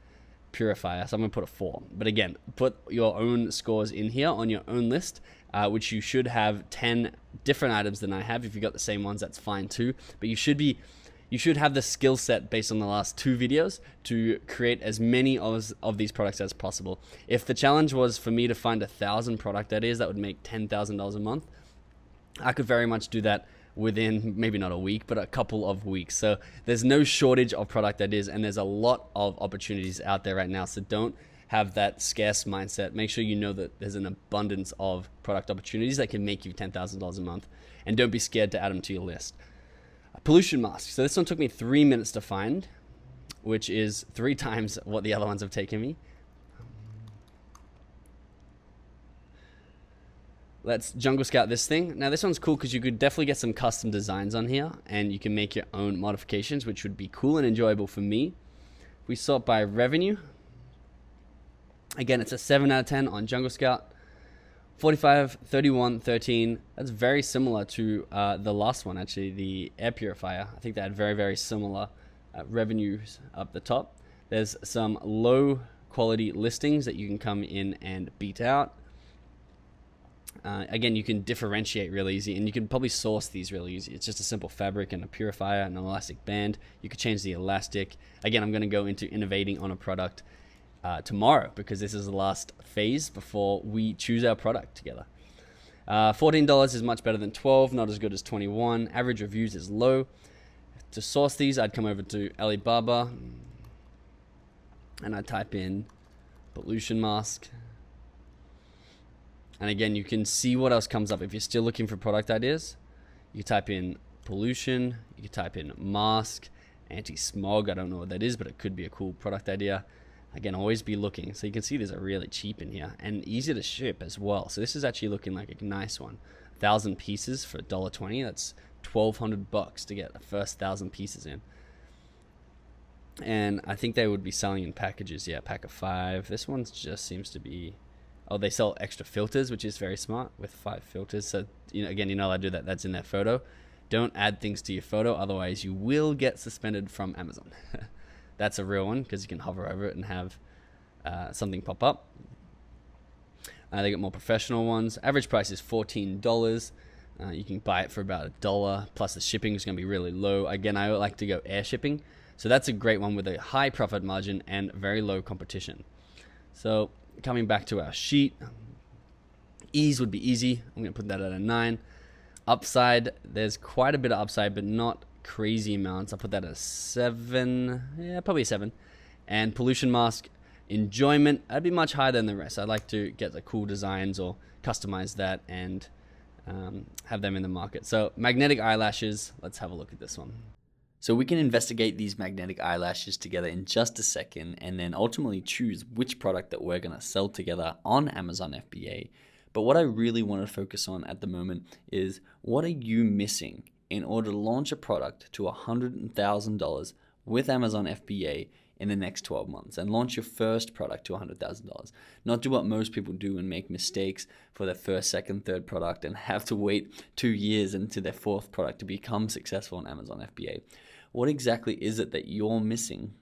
purifier. So I'm going to put a 4. But again, put your own scores in here on your own list, which you should have 10 different items than I have. If you got the same ones, that's fine too. But you should have the skill set based on the last 2 videos to create as many of these products as possible. If the challenge was for me to find 1,000 product ideas that would make $10,000 a month, I could very much do that within maybe not a week, but a couple of weeks. So there's no shortage of product ideas, and there's a lot of opportunities out there right now. So don't have that scarce mindset. Make sure you know that there's an abundance of product opportunities that can make you $10,000 a month, and don't be scared to add them to your list. A pollution mask. So this one took me 3 minutes to find, which is 3 times what the other ones have taken me. Let's Jungle Scout this thing. Now this one's cool because you could definitely get some custom designs on here, and you can make your own modifications, which would be cool and enjoyable for me. If we sort by revenue, again, it's a 7 out of 10 on Jungle Scout. 45, 31, 13. That's very similar to the last one, actually, the air purifier. I think they had very, very similar revenues up the top. There's some low quality listings that you can come in and beat out. Again, you can differentiate really easy, and you can probably source these really easy. It's just a simple fabric and a purifier and an elastic band. You could change the elastic. Again, I'm going to go into innovating on a product tomorrow, because this is the last phase before we choose our product together. $14 is much better than $12, not as good as $21. Average reviews is low. To source these, I'd come over to Alibaba and I'd type in pollution mask. And again, you can see what else comes up. If you're still looking for product ideas, you type in pollution, you can type in mask, anti-smog. I don't know what that is, but it could be a cool product idea. Again, always be looking. So you can see these are really cheap in here and easy to ship as well. So this is actually looking like a nice one. 1,000 pieces for $1.20. That's $1,200 to get the first 1,000 pieces in. And I think they would be selling in packages. Yeah, pack of 5. This one just seems to be... Oh, they sell extra filters, which is very smart, with 5 filters. So, again, you're not allowed to do that. That's in their photo. Don't add things to your photo, otherwise you will get suspended from Amazon. That's a real one, because you can hover over it and have something pop up. They get more professional ones. Average price is $14. You can buy it for about $1, plus the shipping is going to be really low. Again, I like to go air shipping. So that's a great one with a high profit margin and very low competition. So coming back to our sheet, ease would be easy. I'm going to put that at a 9. Upside, there's quite a bit of upside, but not crazy amounts. I'll put that at a 7. Yeah, probably a 7. And pollution mask, enjoyment, I'd be much higher than the rest. I'd like to get the cool designs or customize that and have them in the market. So magnetic eyelashes, let's have a look at this one. So we can investigate these magnetic eyelashes together in just a second, and then ultimately choose which product that we're going to sell together on Amazon FBA. But what I really want to focus on at the moment is, what are you missing in order to launch a product to $100,000 with Amazon FBA in the next 12 months and launch your first product to $100,000? Not do what most people do and make mistakes for their first, second, third product and have to wait 2 years into their fourth product to become successful on Amazon FBA. What exactly is it that you're missing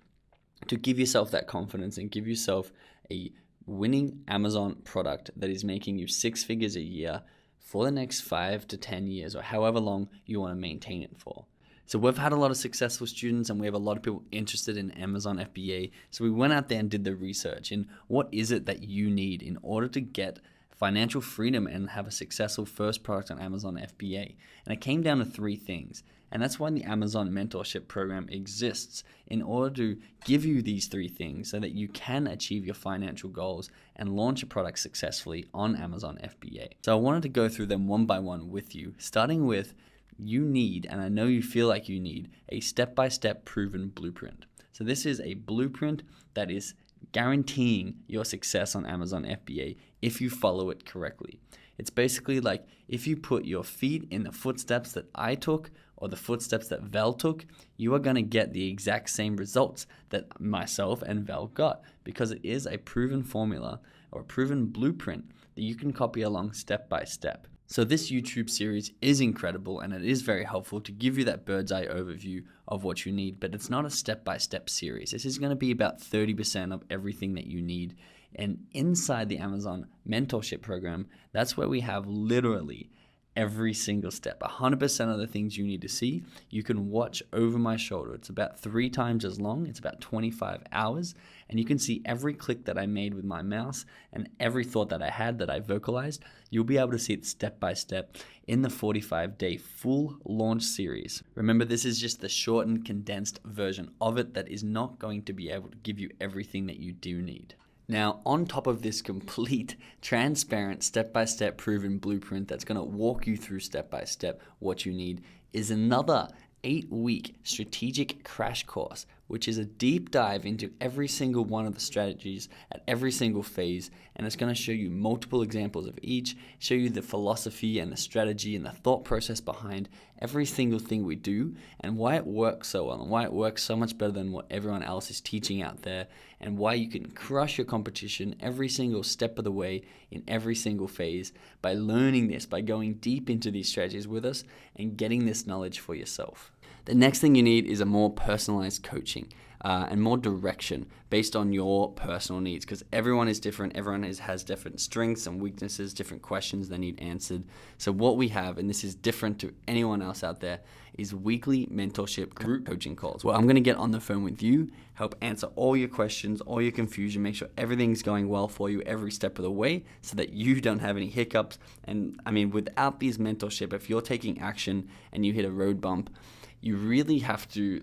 to give yourself that confidence and give yourself a winning Amazon product that is making you 6 figures a year for the next 5 to 10 years, or however long you want to maintain it for? So we've had a lot of successful students, and we have a lot of people interested in Amazon FBA. So we went out there and did the research in what is it that you need in order to get financial freedom and have a successful first product on Amazon FBA. And it came down to 3 things. And that's why the Amazon mentorship program exists, in order to give you these 3 things so that you can achieve your financial goals and launch a product successfully on Amazon FBA. So I wanted to go through them one by one with you, starting with, you need, and I know you feel like you need, a step-by-step proven blueprint. So this is a blueprint that is guaranteeing your success on Amazon FBA if you follow it correctly. It's basically like, if you put your feet in the footsteps that I took or the footsteps that Vel took, you are going to get the exact same results that myself and Vel got, because it is a proven formula or a proven blueprint that you can copy along step by step. So this YouTube series is incredible, and it is very helpful to give you that bird's eye overview of what you need, but it's not a step-by-step series. This is going to be about 30% of everything that you need. And inside the Amazon mentorship program, that's where we have literally every single step. 100% of the things you need to see, you can watch over my shoulder. It's about 3 times as long. It's about 25 hours. And you can see every click that I made with my mouse and every thought that I had that I vocalized. You'll be able to see it step by step in the 45-day full launch series. Remember, this is just the shortened, condensed version of it that is not going to be able to give you everything that you do need. Now, on top of this complete, transparent, step-by-step proven blueprint that's going to walk you through step-by-step what you need, is another 8-week strategic crash course, which is a deep dive into every single one of the strategies at every single phase, and it's going to show you multiple examples of each, show you the philosophy and the strategy and the thought process behind every single thing we do, and why it works so well, and why it works so much better than what everyone else is teaching out there, and why you can crush your competition every single step of the way in every single phase by learning this, by going deep into these strategies with us and getting this knowledge for yourself. The next thing you need is a more personalized coaching and more direction based on your personal needs, because everyone is different. Everyone has different strengths and weaknesses, different questions they need answered. So what we have, and this is different to anyone else out there, is weekly mentorship group coaching calls. Well, I'm going to get on the phone with you, help answer all your questions, all your confusion, make sure everything's going well for you every step of the way so that you don't have any hiccups. And I mean, without these mentorship, if you're taking action and you hit a road bump, you really have to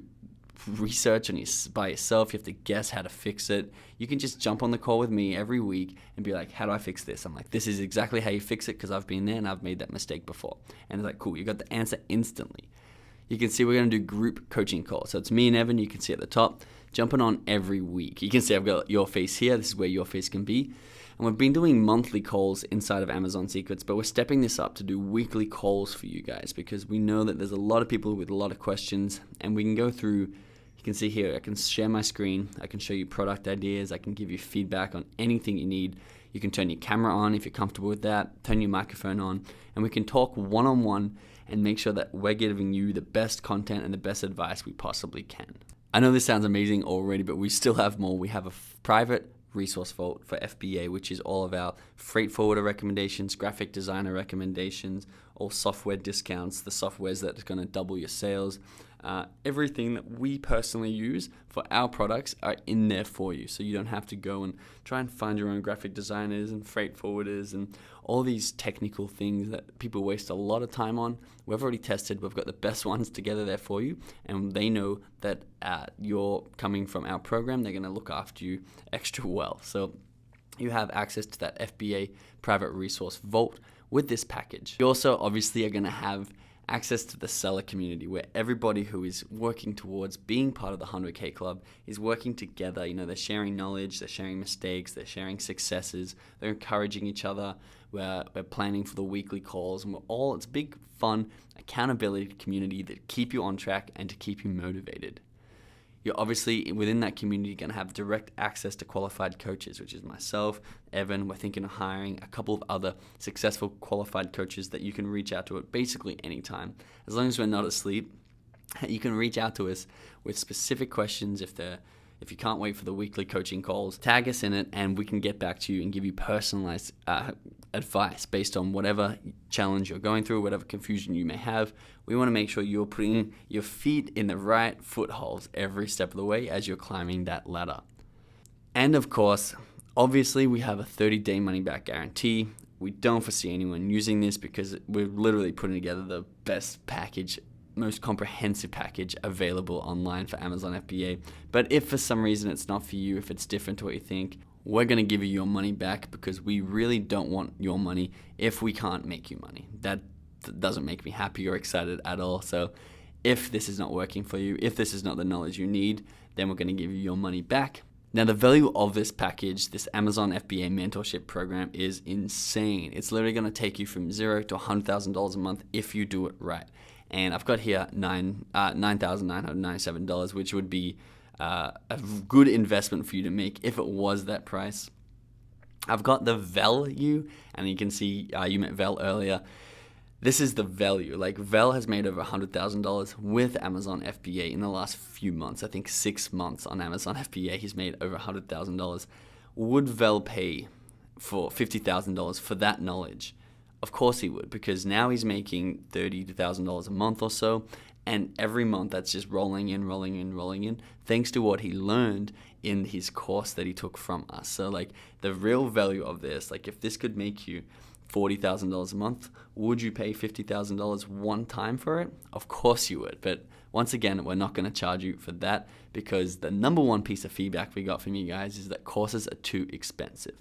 research by yourself. You have to guess how to fix it. You can just jump on the call with me every week and be like, how do I fix this? I'm like, this is exactly how you fix it because I've been there and I've made that mistake before. And it's like, cool, you got the answer instantly. You can see we're going to do group coaching calls. So it's me and Evan, you can see at the top, jumping on every week. You can see I've got your face here. This is where your face can be. And we've been doing monthly calls inside of Amazon Secrets, but we're stepping this up to do weekly calls for you guys because we know that there's a lot of people with a lot of questions, and we can go through. You can see here, I can share my screen. I can show you product ideas. I can give you feedback on anything you need. You can turn your camera on if you're comfortable with that, turn your microphone on, and we can talk one-on-one and make sure that we're giving you the best content and the best advice we possibly can. I know this sounds amazing already, but we still have more. We have a private resource vault for FBA, which is all of our freight forwarder recommendations, graphic designer recommendations, all software discounts, the softwares that are going to double your sales. Everything that we personally use for our products are in there for you. So you don't have to go and try and find your own graphic designers and freight forwarders and all these technical things that people waste a lot of time on. We've already tested. We've got the best ones together there for you. And they know that you're coming from our program. They're going to look after you extra well. So you have access to that FBA private resource vault with this package. You also obviously are going to have access to the seller community where everybody who is working towards being part of the 100K club is working together. You know, they're sharing knowledge, they're sharing mistakes, they're sharing successes, they're encouraging each other. We're planning for the weekly calls, and it's a big, fun accountability community that keep you on track and to keep you motivated. You're obviously within that community going to have direct access to qualified coaches, which is myself, Evan. We're thinking of hiring a couple of other successful qualified coaches that you can reach out to at basically any time. As long as we're not asleep, you can reach out to us with specific questions. If you can't wait for the weekly coaching calls, tag us in it and we can get back to you and give you personalized advice based on whatever challenge you're going through, whatever confusion you may have. We want to make sure you're putting your feet in the right footholds every step of the way as you're climbing that ladder. And of course, obviously we have a 30-day money-back guarantee. We don't foresee anyone using this because we're literally putting together the best package, most comprehensive package available online for Amazon FBA. But if for some reason it's not for you, if it's different to what you think, we're going to give you your money back because we really don't want your money if we can't make you money. That doesn't make me happy or excited at all. So if this is not working for you, if this is not the knowledge you need, then we're going to give you your money back. Now, the value of this package, this Amazon FBA mentorship program, is insane. It's literally going to take you from $0 to $100,000 a month if you do it right. And I've got here $9,997, which would be a good investment for you to make if it was that price. I've got the value, and you can see you met Vel earlier. This is the value. Like, Vel has made over $100,000 with Amazon FBA in the last few months. I think 6 months on Amazon FBA, he's made over $100,000. Would Vel pay for $50,000 for that knowledge? Of course he would, because now he's making $30,000 a month or so, and every month that's just rolling in, thanks to what he learned in his course that he took from us. So like the real value of this, like if this could make you $40,000 a month, would you pay $50,000 one time for it? Of course you would. But once again, we're not going to charge you for that because the number one piece of feedback we got from you guys is that courses are too expensive.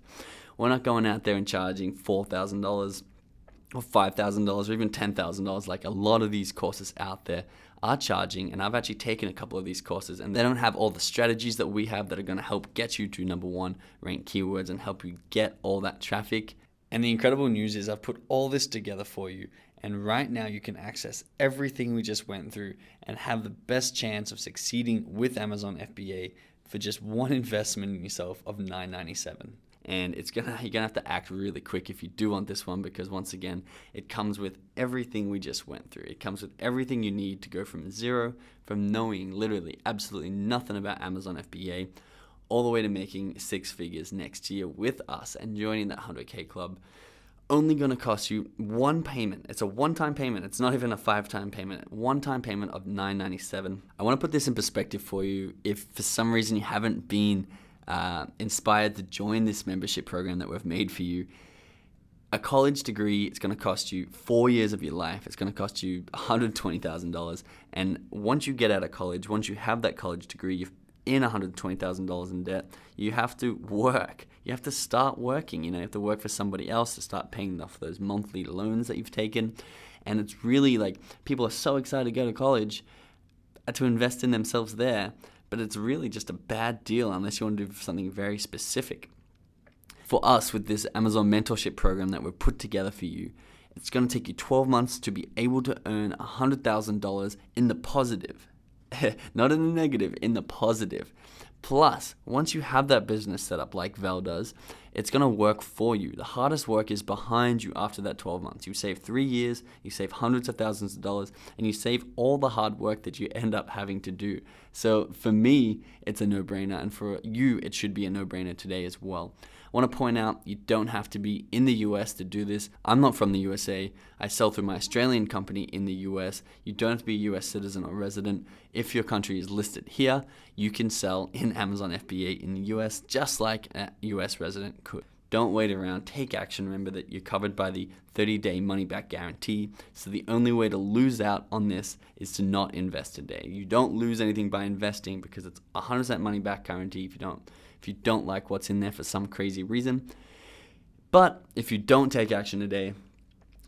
We're not going out there and charging $4,000 or $5,000 or even $10,000 like a lot of these courses out there are charging. And I've actually taken a couple of these courses and they don't have all the strategies that we have that are going to help get you to number one ranked keywords and help you get all that traffic. And the incredible news is I've put all this together for you. And right now you can access everything we just went through and have the best chance of succeeding with Amazon FBA for just one investment in yourself of $997. And you're gonna have to act really quick if you do want this one, because once again, it comes with everything we just went through. It comes with everything you need to go from zero, from knowing literally absolutely nothing about Amazon FBA, all the way to making 6 figures next year with us and joining that 100K club. Only going to cost you one payment. It's a one-time payment. It's not even a 5-time payment. One-time payment of $9.97. I want to put this in perspective for you. If for some reason you haven't been inspired to join this membership program that we've made for you, a college degree, it's going to cost you 4 years of your life. It's going to cost you $120,000. And once you get out of college, once you have that college degree, you've in $120,000 in debt, you have to work. You have to start working. You have to work for somebody else to start paying off those monthly loans that you've taken. And it's really like, people are so excited to go to college to invest in themselves there, but it's really just a bad deal unless you want to do something very specific. For us, with this Amazon mentorship program that we've put together for you, it's going to take you 12 months to be able to earn $100,000 in the positive. Not in the negative, in the positive. Plus, once you have that business set up like Val does, it's going to work for you. The hardest work is behind you after that 12 months. You save 3 years, you save hundreds of thousands of dollars, and you save all the hard work that you end up having to do. So for me, it's a no-brainer, and for you, it should be a no-brainer today as well. I want to point out, you don't have to be in the US to do this. I'm not from the USA. I sell through my Australian company in the US. You don't have to be a US citizen or resident. If your country is listed here, you can sell in Amazon FBA in the US just like a US resident could. Don't wait around. Take action. Remember that you're covered by the 30-day money-back guarantee. So the only way to lose out on this is to not invest today. You don't lose anything by investing because it's 100% money-back guarantee if you don't like what's in there for some crazy reason. But if you don't take action today,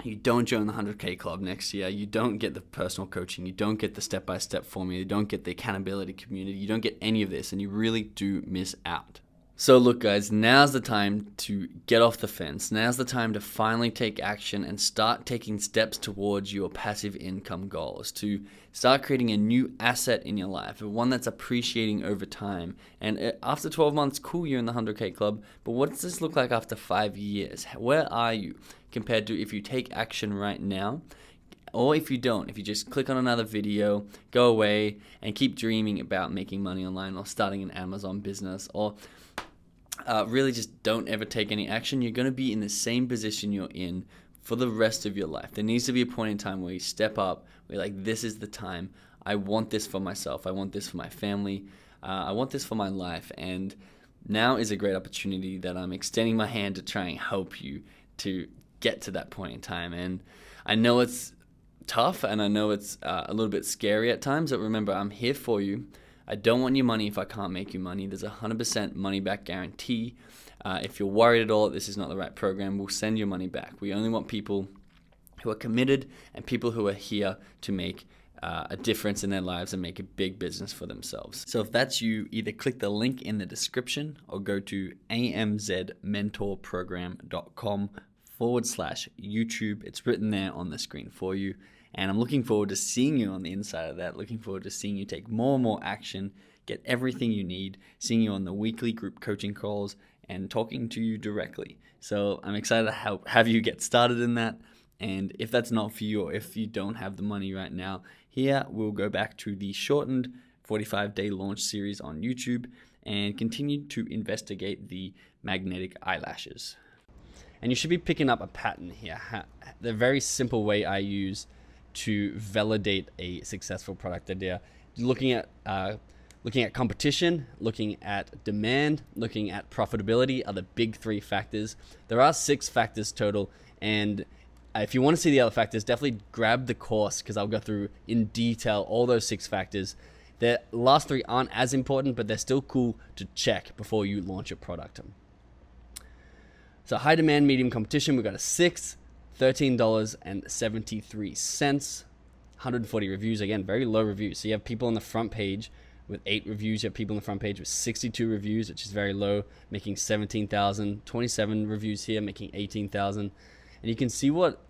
you don't join the 100K club next year, you don't get the personal coaching, you don't get the step-by-step formula, you don't get the accountability community, you don't get any of this, and you really do miss out. So look guys, now's the time to get off the fence. Now's the time to finally take action and start taking steps towards your passive income goals, to start creating a new asset in your life, one that's appreciating over time. And after 12 months, cool, you're in the 100K club, but what does this look like after 5 years? Where are you compared to if you take action right now? Or if you don't, if you just click on another video, go away and keep dreaming about making money online or starting an Amazon business, or really just don't ever take any action, you're going to be in the same position you're in for the rest of your life. There needs to be a point in time where you step up, where you're like, this is the time. I want this for myself. I want this for my family. I want this for my life. And now is a great opportunity that I'm extending my hand to try and help you to get to that point in time. And I know it's tough, and I know it's a little bit scary at times, but remember, I'm here for you. I don't want your money if I can't make you money. There's a 100% money back guarantee. If you're worried at all that this is not the right program, we'll send your money back. We only want people who are committed and people who are here to make a difference in their lives and make a big business for themselves. So if that's you, either click the link in the description or go to amzmentorprogram.com/YouTube. It's written there on the screen for you. And I'm looking forward to seeing you on the inside of that, looking forward to seeing you take more and more action, get everything you need, seeing you on the weekly group coaching calls, and talking to you directly. So I'm excited to have you get started in that. And if that's not for you, or if you don't have the money right now, here we'll go back to the shortened 45-day launch series on YouTube and continue to investigate the magnetic eyelashes. And you should be picking up a pattern here. The very simple way I use to validate a successful product idea, looking at competition, looking at demand, looking at profitability are the big 3 factors. There are 6 factors total, and if you want to see the other factors, definitely grab the course, because I'll go through in detail all those 6 factors. The last 3 aren't as important, but they're still cool to check before you launch your product. So high demand, medium competition, we've got a 6, $13.73, 140 reviews. Again, very low reviews. So you have people on the front page with 8 reviews. You have people on the front page with 62 reviews, which is very low, making 17,000. 27 reviews here, making 18,000. And you can see what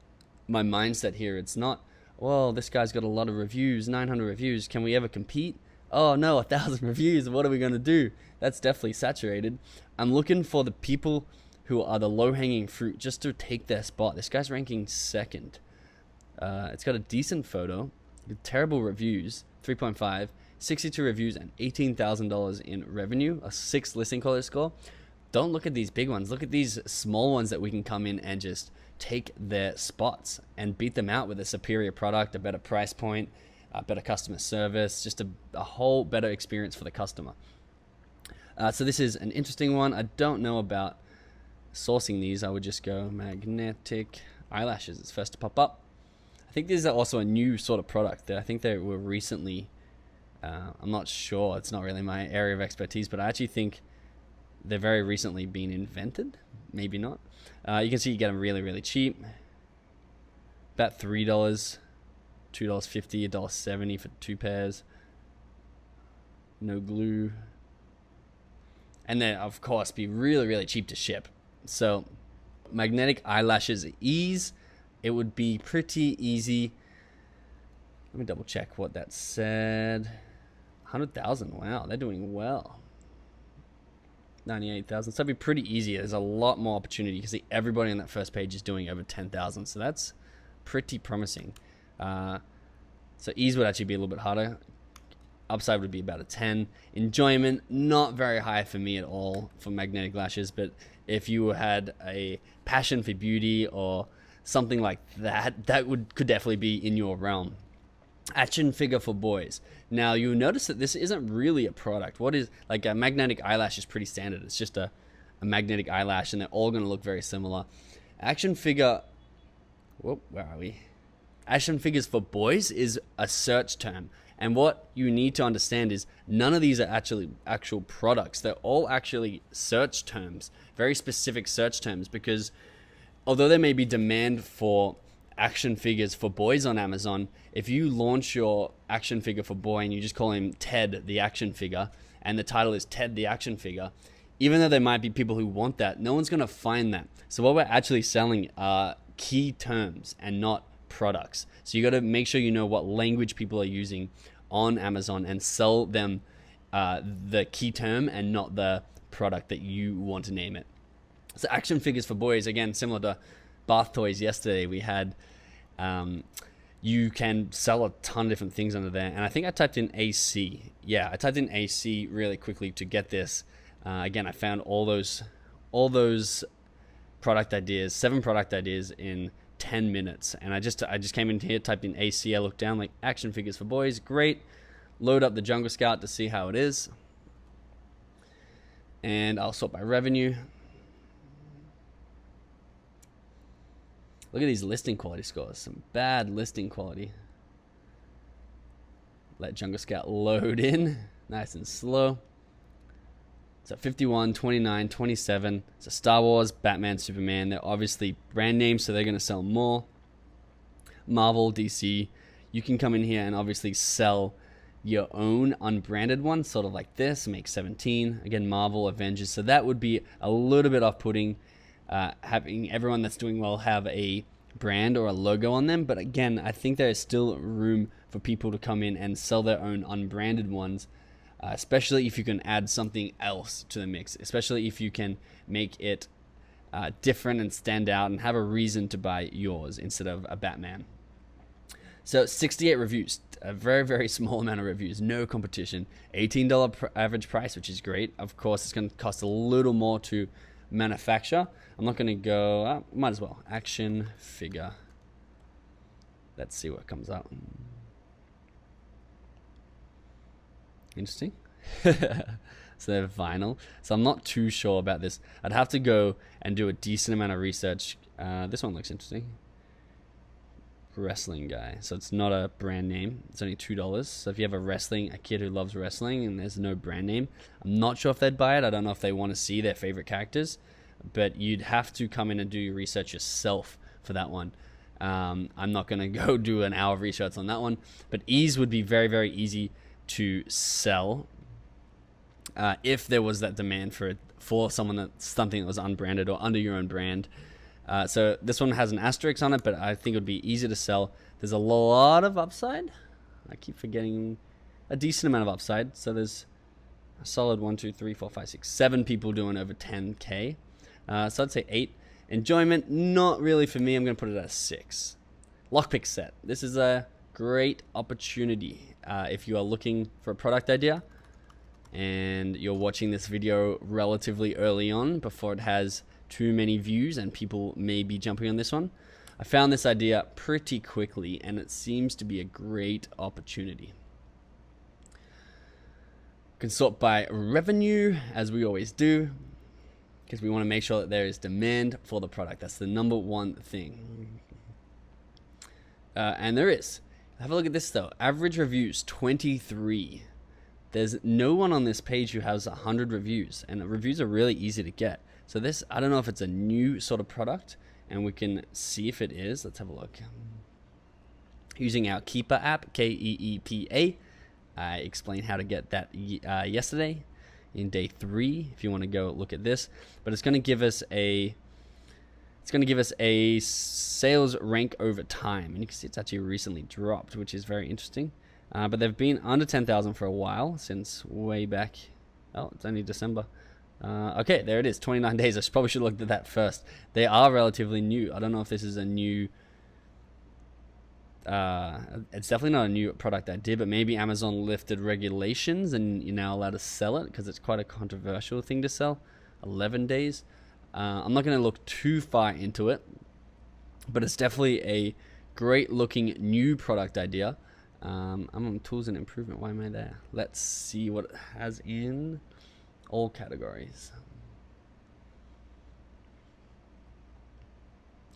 my mindset here. It's not, well, this guy's got a lot of reviews, 900 reviews. Can we ever compete? oh no, 1,000 reviews, what are we going to do? That's definitely saturated. I'm looking for the people who are the low-hanging fruit just to take their spot. This guy's ranking second. It's got a decent photo, terrible reviews, 3.5, 62 reviews, and $18,000 in revenue, a 6 listing quality score. Don't look at these big ones. Look at these small ones that we can come in and just take their spots and beat them out with a superior product, a better price point, better customer service, just a whole better experience for the customer. So this is an interesting one. I don't know about sourcing these. I would just go magnetic eyelashes. It's first to pop up. I think these are also a new sort of product. I think they were recently, I'm not sure. It's not really my area of expertise, but I actually think they're very recently been invented. Maybe not. You can see you get them really, really cheap. About $3, $2.50, $1.70 for 2 pairs. No glue. And then, of course, be really, really cheap to ship. So, magnetic eyelashes ease. It would be pretty easy. Let me double check what that said. 100,000. Wow, they're doing well. 98,000. So that'd be pretty easy. There's a lot more opportunity. You can see everybody on that first page is doing over 10,000. So that's pretty promising. So ease would actually be a little bit harder. Upside would be about a 10. Enjoyment, not very high for me at all for magnetic lashes. But if you had a passion for beauty or something like that, that could definitely be in your realm. Action figure for boys. Now you'll notice that this isn't really a product. What is, like, a magnetic eyelash is pretty standard. It's just a magnetic eyelash, and they're all going to look very similar. Action figure, whoop, where are we? Action figures for boys is a search term. And what you need to understand is none of these are actual products. They're all actually search terms, very specific search terms, because although there may be demand for action figures for boys on Amazon, if you launch your action figure for boy and you just call him Ted the action figure, and the title is Ted the action figure, even though there might be people who want that, no one's going to find that. So what we're actually selling are key terms and not products. So you got to make sure you know what language people are using on Amazon and sell them the key term and not the product that you want to name it. So action figures for boys, again, similar to bath toys yesterday, we had, you can sell a ton of different things under there. And I think I typed in AC. Yeah, I typed in AC really quickly to get this. Again, I found all those product ideas, 7 product ideas in 10 minutes. And I just came in here, typed in AC. I looked down, like, action figures for boys. Great. Load up the Jungle Scout to see how it is. And I'll sort by revenue. Look at these listing quality scores. Some bad listing quality. Let Jungle Scout load in. Nice and slow. So 51, 29, 27. So Star Wars, Batman, Superman. They're obviously brand names, so they're going to sell more. Marvel, DC. You can come in here and obviously sell your own unbranded one, sort of like this. Make 17. Again, Marvel, Avengers. So that would be a little bit off-putting. Having everyone that's doing well have a brand or a logo on them. But again, I think there is still room for people to come in and sell their own unbranded ones. Especially if you can add something else to the mix, especially if you can make it different and stand out and have a reason to buy yours instead of a Batman. So 68 reviews, a very, very small amount of reviews, no competition, $18 average price, which is great. Of course, it's going to cost a little more to manufacture. I'm not going to go, might as well, action figure. Let's see what comes up. Interesting. So they're vinyl. So I'm not too sure about this. I'd have to go and do a decent amount of research. This one looks interesting. Wrestling guy. So it's not a brand name. It's only $2. So if you have a kid who loves wrestling and there's no brand name, I'm not sure if they'd buy it. I don't know if they want to see their favorite characters, but you'd have to come in and do your research yourself for that one. I'm not going to go do an hour of research on that one, but ease would be very, very easy to sell if there was that demand for something that was unbranded or under your own brand. So this one has an asterisk on it, but I think it would be easy to sell. There's a lot of upside. I keep forgetting a decent amount of upside. So there's a solid 1, 2, 3, 4, 5, 6, 7 people doing over 10K. So I'd say 8. Enjoyment, not really for me. I'm going to put it at a 6. Lockpick set. This is a great opportunity if you are looking for a product idea and you're watching this video relatively early on before it has too many views and people may be jumping on this one. I found this idea pretty quickly and it seems to be a great opportunity. You can sort by revenue, as we always do, because we want to make sure that there is demand for the product. That's the number one thing. And there is. Have a look at this though. Average reviews, 23. There's no one on this page who has 100 reviews, and the reviews are really easy to get. So this, I don't know if it's a new sort of product, and we can see if it is. Let's have a look. Using our Keeper app, Keepa. I explained how to get that yesterday in day 3. If you want to go look at this, but it's going to give us a sales rank over time, and you can see it's actually recently dropped, which is very interesting. But they've been under 10,000 for a while, since way back. Oh, it's only December. Okay, there it is, 29 days. I probably should have looked at that first. They are relatively new. I don't know if this is a new... it's definitely not a new product idea, but maybe Amazon lifted regulations and you're now allowed to sell it, because it's quite a controversial thing to sell. 11 days. I'm not going to look too far into it, but it's definitely a great looking new product idea. I'm on tools and improvement. Why am I there? Let's see what it has in all categories.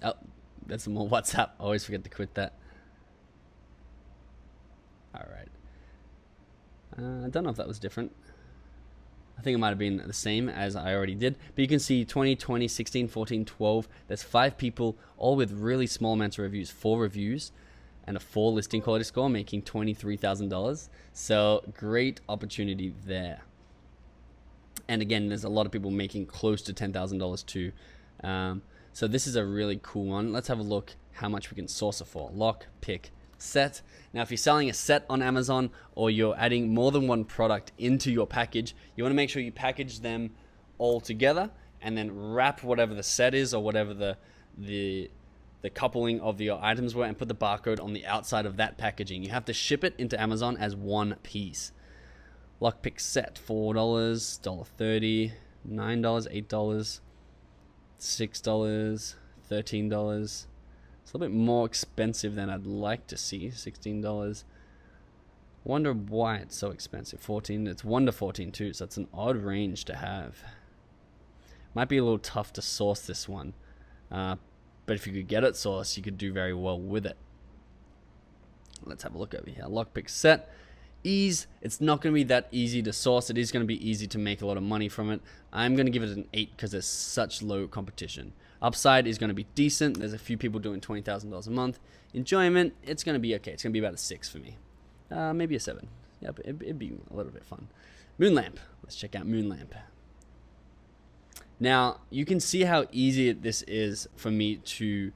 Oh, that's some more WhatsApp. I always forget to quit that. All right. I don't know if that was different. I think it might have been the same as I already did. But you can see 20, 20, 16, 14, 12. There's 5 people, all with really small amounts of reviews. 4 reviews and a 4 listing quality score, making $23,000. So great opportunity there. And again, there's a lot of people making close to $10,000 too. So this is a really cool one. Let's have a look how much we can source it for. Lock, pick, set. Now, if you're selling a set on Amazon or you're adding more than one product into your package, you want to make sure you package them all together and then wrap whatever the set is or whatever the coupling of your items were, and put the barcode on the outside of that packaging. You have to ship it into Amazon as one piece. Lockpick set, $4, $1.30, $9, $8, $6, $13. It's a little bit more expensive than I'd like to see. $16. Wonder why it's so expensive. $14. It's $1 to $14 too, so it's an odd range to have. Might be a little tough to source this one, but if you could get it sourced, you could do very well with it. Let's have a look over here. Lockpick set. Ease. It's not going to be that easy to source. It is going to be easy to make a lot of money from it. I'm going to give it an 8 because there's such low competition. Upside is going to be decent. There's a few people doing $20,000 a month. Enjoyment, it's going to be okay. It's going to be about a 6 for me. Maybe a 7. Yeah, but it'd be a little bit fun. Moonlamp. Let's check out Moonlamp. Now, you can see how easy this is for me to,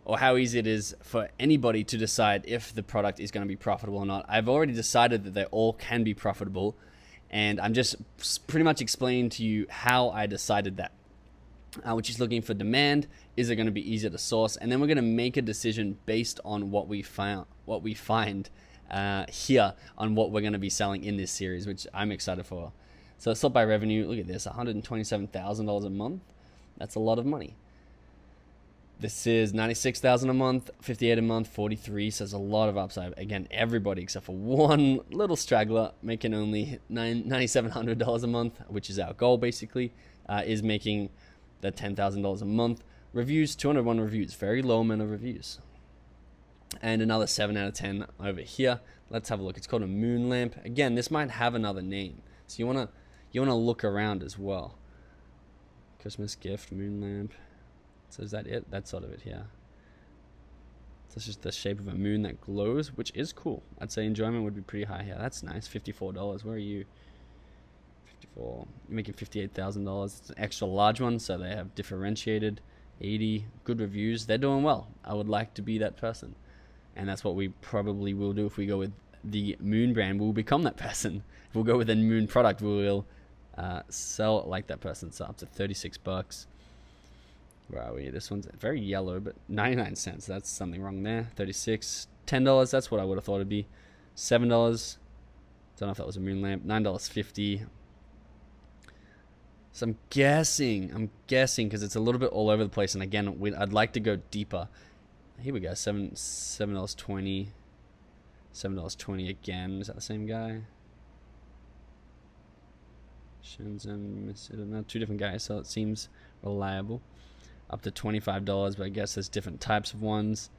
or how easy it is for anybody to decide if the product is going to be profitable or not. I've already decided that they all can be profitable, and I'm just pretty much explaining to you how I decided that. Which is looking for demand. Is it going to be easier to source? And then we're going to make a decision based on what we find here on what we're going to be selling in this series, which I'm excited for. So sort by revenue. Look at this, $127,000 a month. That's a lot of money. This is $96,000 a month, $58 a month, $43. So there's a lot of upside. Again, everybody except for one little straggler making only $9,700 a month, which is our goal basically, is making the $10,000 a month. Reviews, 201 reviews, very low amount of reviews. And another 7 out of 10 over here. Let's have a look. It's called a moon lamp. Again, this might have another name, so you wanna look around as well. Christmas gift, moon lamp. So is that it? That's sort of it here. So it's just the shape of a moon that glows, which is cool. I'd say enjoyment would be pretty high here. That's nice. $54. Where are you? You're making $58,000. It's an extra large one, so they have differentiated. 80 good reviews. They're doing well. I would like to be that person, and that's what we probably will do if we go with the Moon brand, we'll become that person. If we'll go with a Moon product, we will sell like that person. So up to $36. Where are we? This one's very yellow, but 99 cents. That's something wrong there. 36, $10. That's what I would have thought it'd be. $7. Don't know if that was a Moon lamp. $9.50. So I'm guessing because it's a little bit all over the place. And again, I'd like to go deeper. Here we go. $7.20. $7.20 again. Is that the same guy? Shenzhen, no, two different guys, so it seems reliable. Up to $25, but I guess there's different types of ones.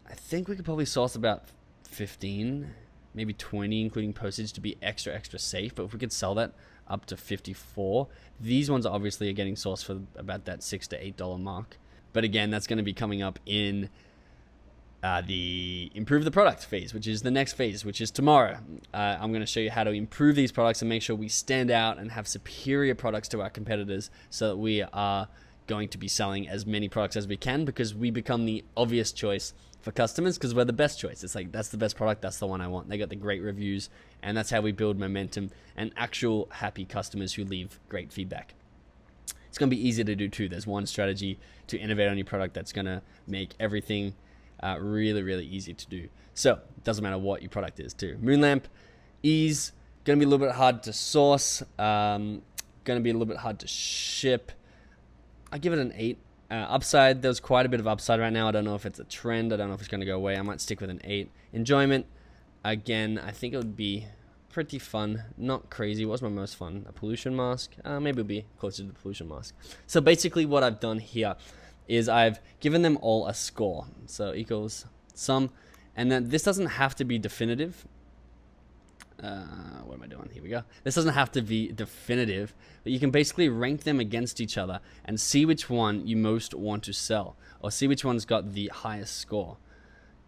I think we could probably source about 15, maybe 20, including postage, to be extra safe. But if we could sell that up to 54, these ones obviously are getting sourced for about that $6 to $8 mark. But again, that's going to be coming up in the improve the product phase, which is the next phase, which is tomorrow. I'm going to show you how to improve these products and make sure we stand out and have superior products to our competitors, so that we are going to be selling as many products as we can, because we become the obvious choice for customers because we're the best choice. It's like, that's the best product, that's the one I want. They got the great reviews, and that's how we build momentum and actual happy customers who leave great feedback. It's going to be easy to do too. There's one strategy to innovate on your product that's going to make everything really easy to do. So it doesn't matter what your product is too. Moon lamp, ease, going to be a little bit hard to source, going to be a little bit hard to ship. I give it an 8. Upside, there's quite a bit of upside right now. I don't know if it's a trend. I don't know if it's going to go away. I might stick with an 8. Enjoyment, again, I think it would be pretty fun. Not crazy. What's my most fun? A pollution mask? Maybe it'll be closer to the pollution mask. So basically what I've done here is I've given them all a score. So equals sum. And then this doesn't have to be definitive. What am I doing? Here we go. This doesn't have to be definitive, but you can basically rank them against each other and see which one you most want to sell, or see which one's got the highest score.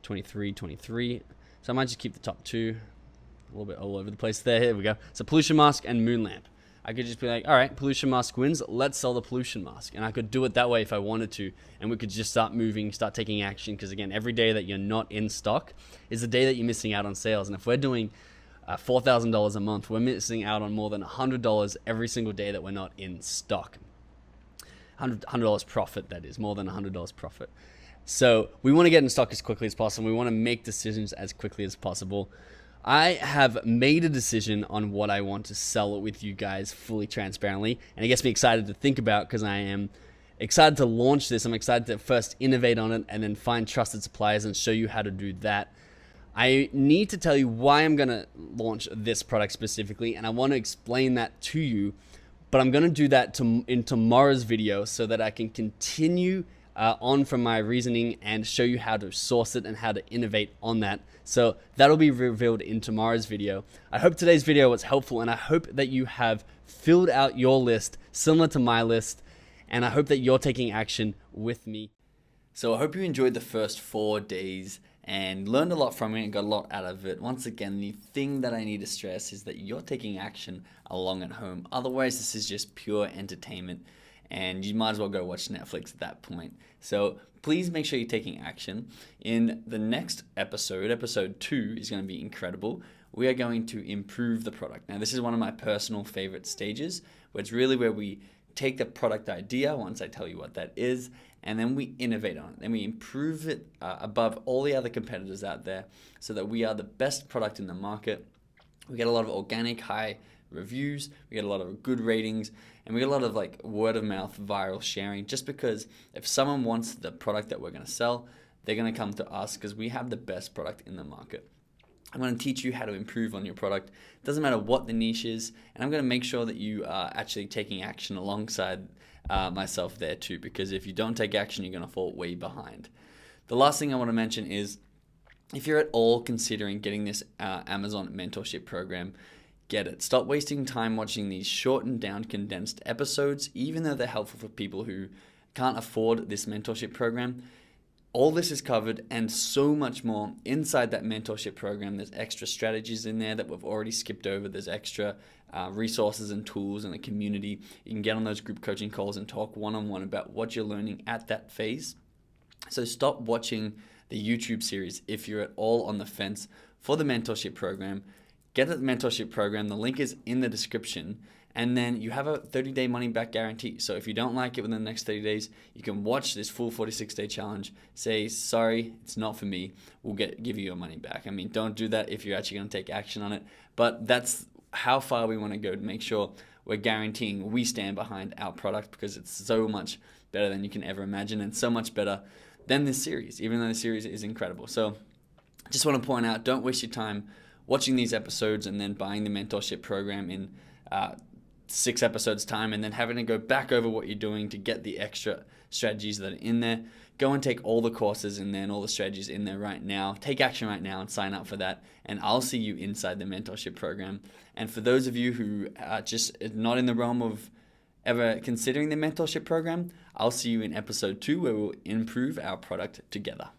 23, 23. So I might just keep the top two. A little bit all over the place there. Here we go. So pollution mask and moon lamp. I could just be like, all right, pollution mask wins. Let's sell the pollution mask. And I could do it that way if I wanted to. And we could just start moving, start taking action. Because again, every day that you're not in stock is the day that you're missing out on sales. And if we're doing $4,000 a month, we're missing out on more than $100 every single day that we're not in stock. $100 profit, that is, more than $100 profit. So we want to get in stock as quickly as possible. We want to make decisions as quickly as possible. I have made a decision on what I want to sell with you guys fully transparently, and it gets me excited to think about, because I am excited to launch this. I'm excited to first innovate on it and then find trusted suppliers and show you how to do that. I need to tell you why I'm going to launch this product specifically, and I want to explain that to you, but I'm going to do that in tomorrow's video so that I can continue on from my reasoning and show you how to source it and how to innovate on that. So that'll be revealed in tomorrow's video. I hope today's video was helpful, and I hope that you have filled out your list similar to my list, and I hope that you're taking action with me. So I hope you enjoyed the first 4 days and learned a lot from it and got a lot out of it. Once again, the thing that I need to stress is that you're taking action along at home. Otherwise, this is just pure entertainment, and you might as well go watch Netflix at that point. So please make sure you're taking action. In the next episode, episode 2 is going to be incredible. We are going to improve the product. Now, this is one of my personal favorite stages, where it's really where we take the product idea, once I tell you what that is, and then we innovate on it. Then we improve it above all the other competitors out there so that we are the best product in the market. We get a lot of organic high reviews, we get a lot of good ratings, and we get a lot of like word of mouth viral sharing, just because if someone wants the product that we're going to sell, they're going to come to us because we have the best product in the market. I'm going to teach you how to improve on your product. It doesn't matter what the niche is, and I'm going to make sure that you are actually taking action alongside myself there too, because if you don't take action, you're going to fall way behind. The last thing I want to mention is, if you're at all considering getting this Amazon mentorship program, get it. Stop wasting time watching these shortened down, condensed episodes, even though they're helpful for people who can't afford this mentorship program. All this is covered and so much more inside that mentorship program. There's extra strategies in there that we've already skipped over. There's extra resources and tools in the community. You can get on those group coaching calls and talk one-on-one about what you're learning at that phase. So stop watching the YouTube series if you're at all on the fence for the mentorship program. Get the mentorship program. The link is in the description. And then you have a 30-day money-back guarantee. So if you don't like it within the next 30 days, you can watch this full 46-day challenge, say, sorry, it's not for me. We'll give you your money back. I mean, don't do that if you're actually going to take action on it. But that's how far we want to go to make sure we're guaranteeing we stand behind our product, because it's so much better than you can ever imagine and so much better than this series, even though the series is incredible. So just want to point out, don't waste your time watching these episodes and then buying the mentorship program in 6 episodes time and then having to go back over what you're doing to get the extra strategies that are in there. Go and take all the courses in there and all the strategies in there right now. Take action right now and sign up for that. And I'll see you inside the mentorship program. And for those of you who are just not in the realm of ever considering the mentorship program, I'll see you in episode 2 where we'll improve our product together.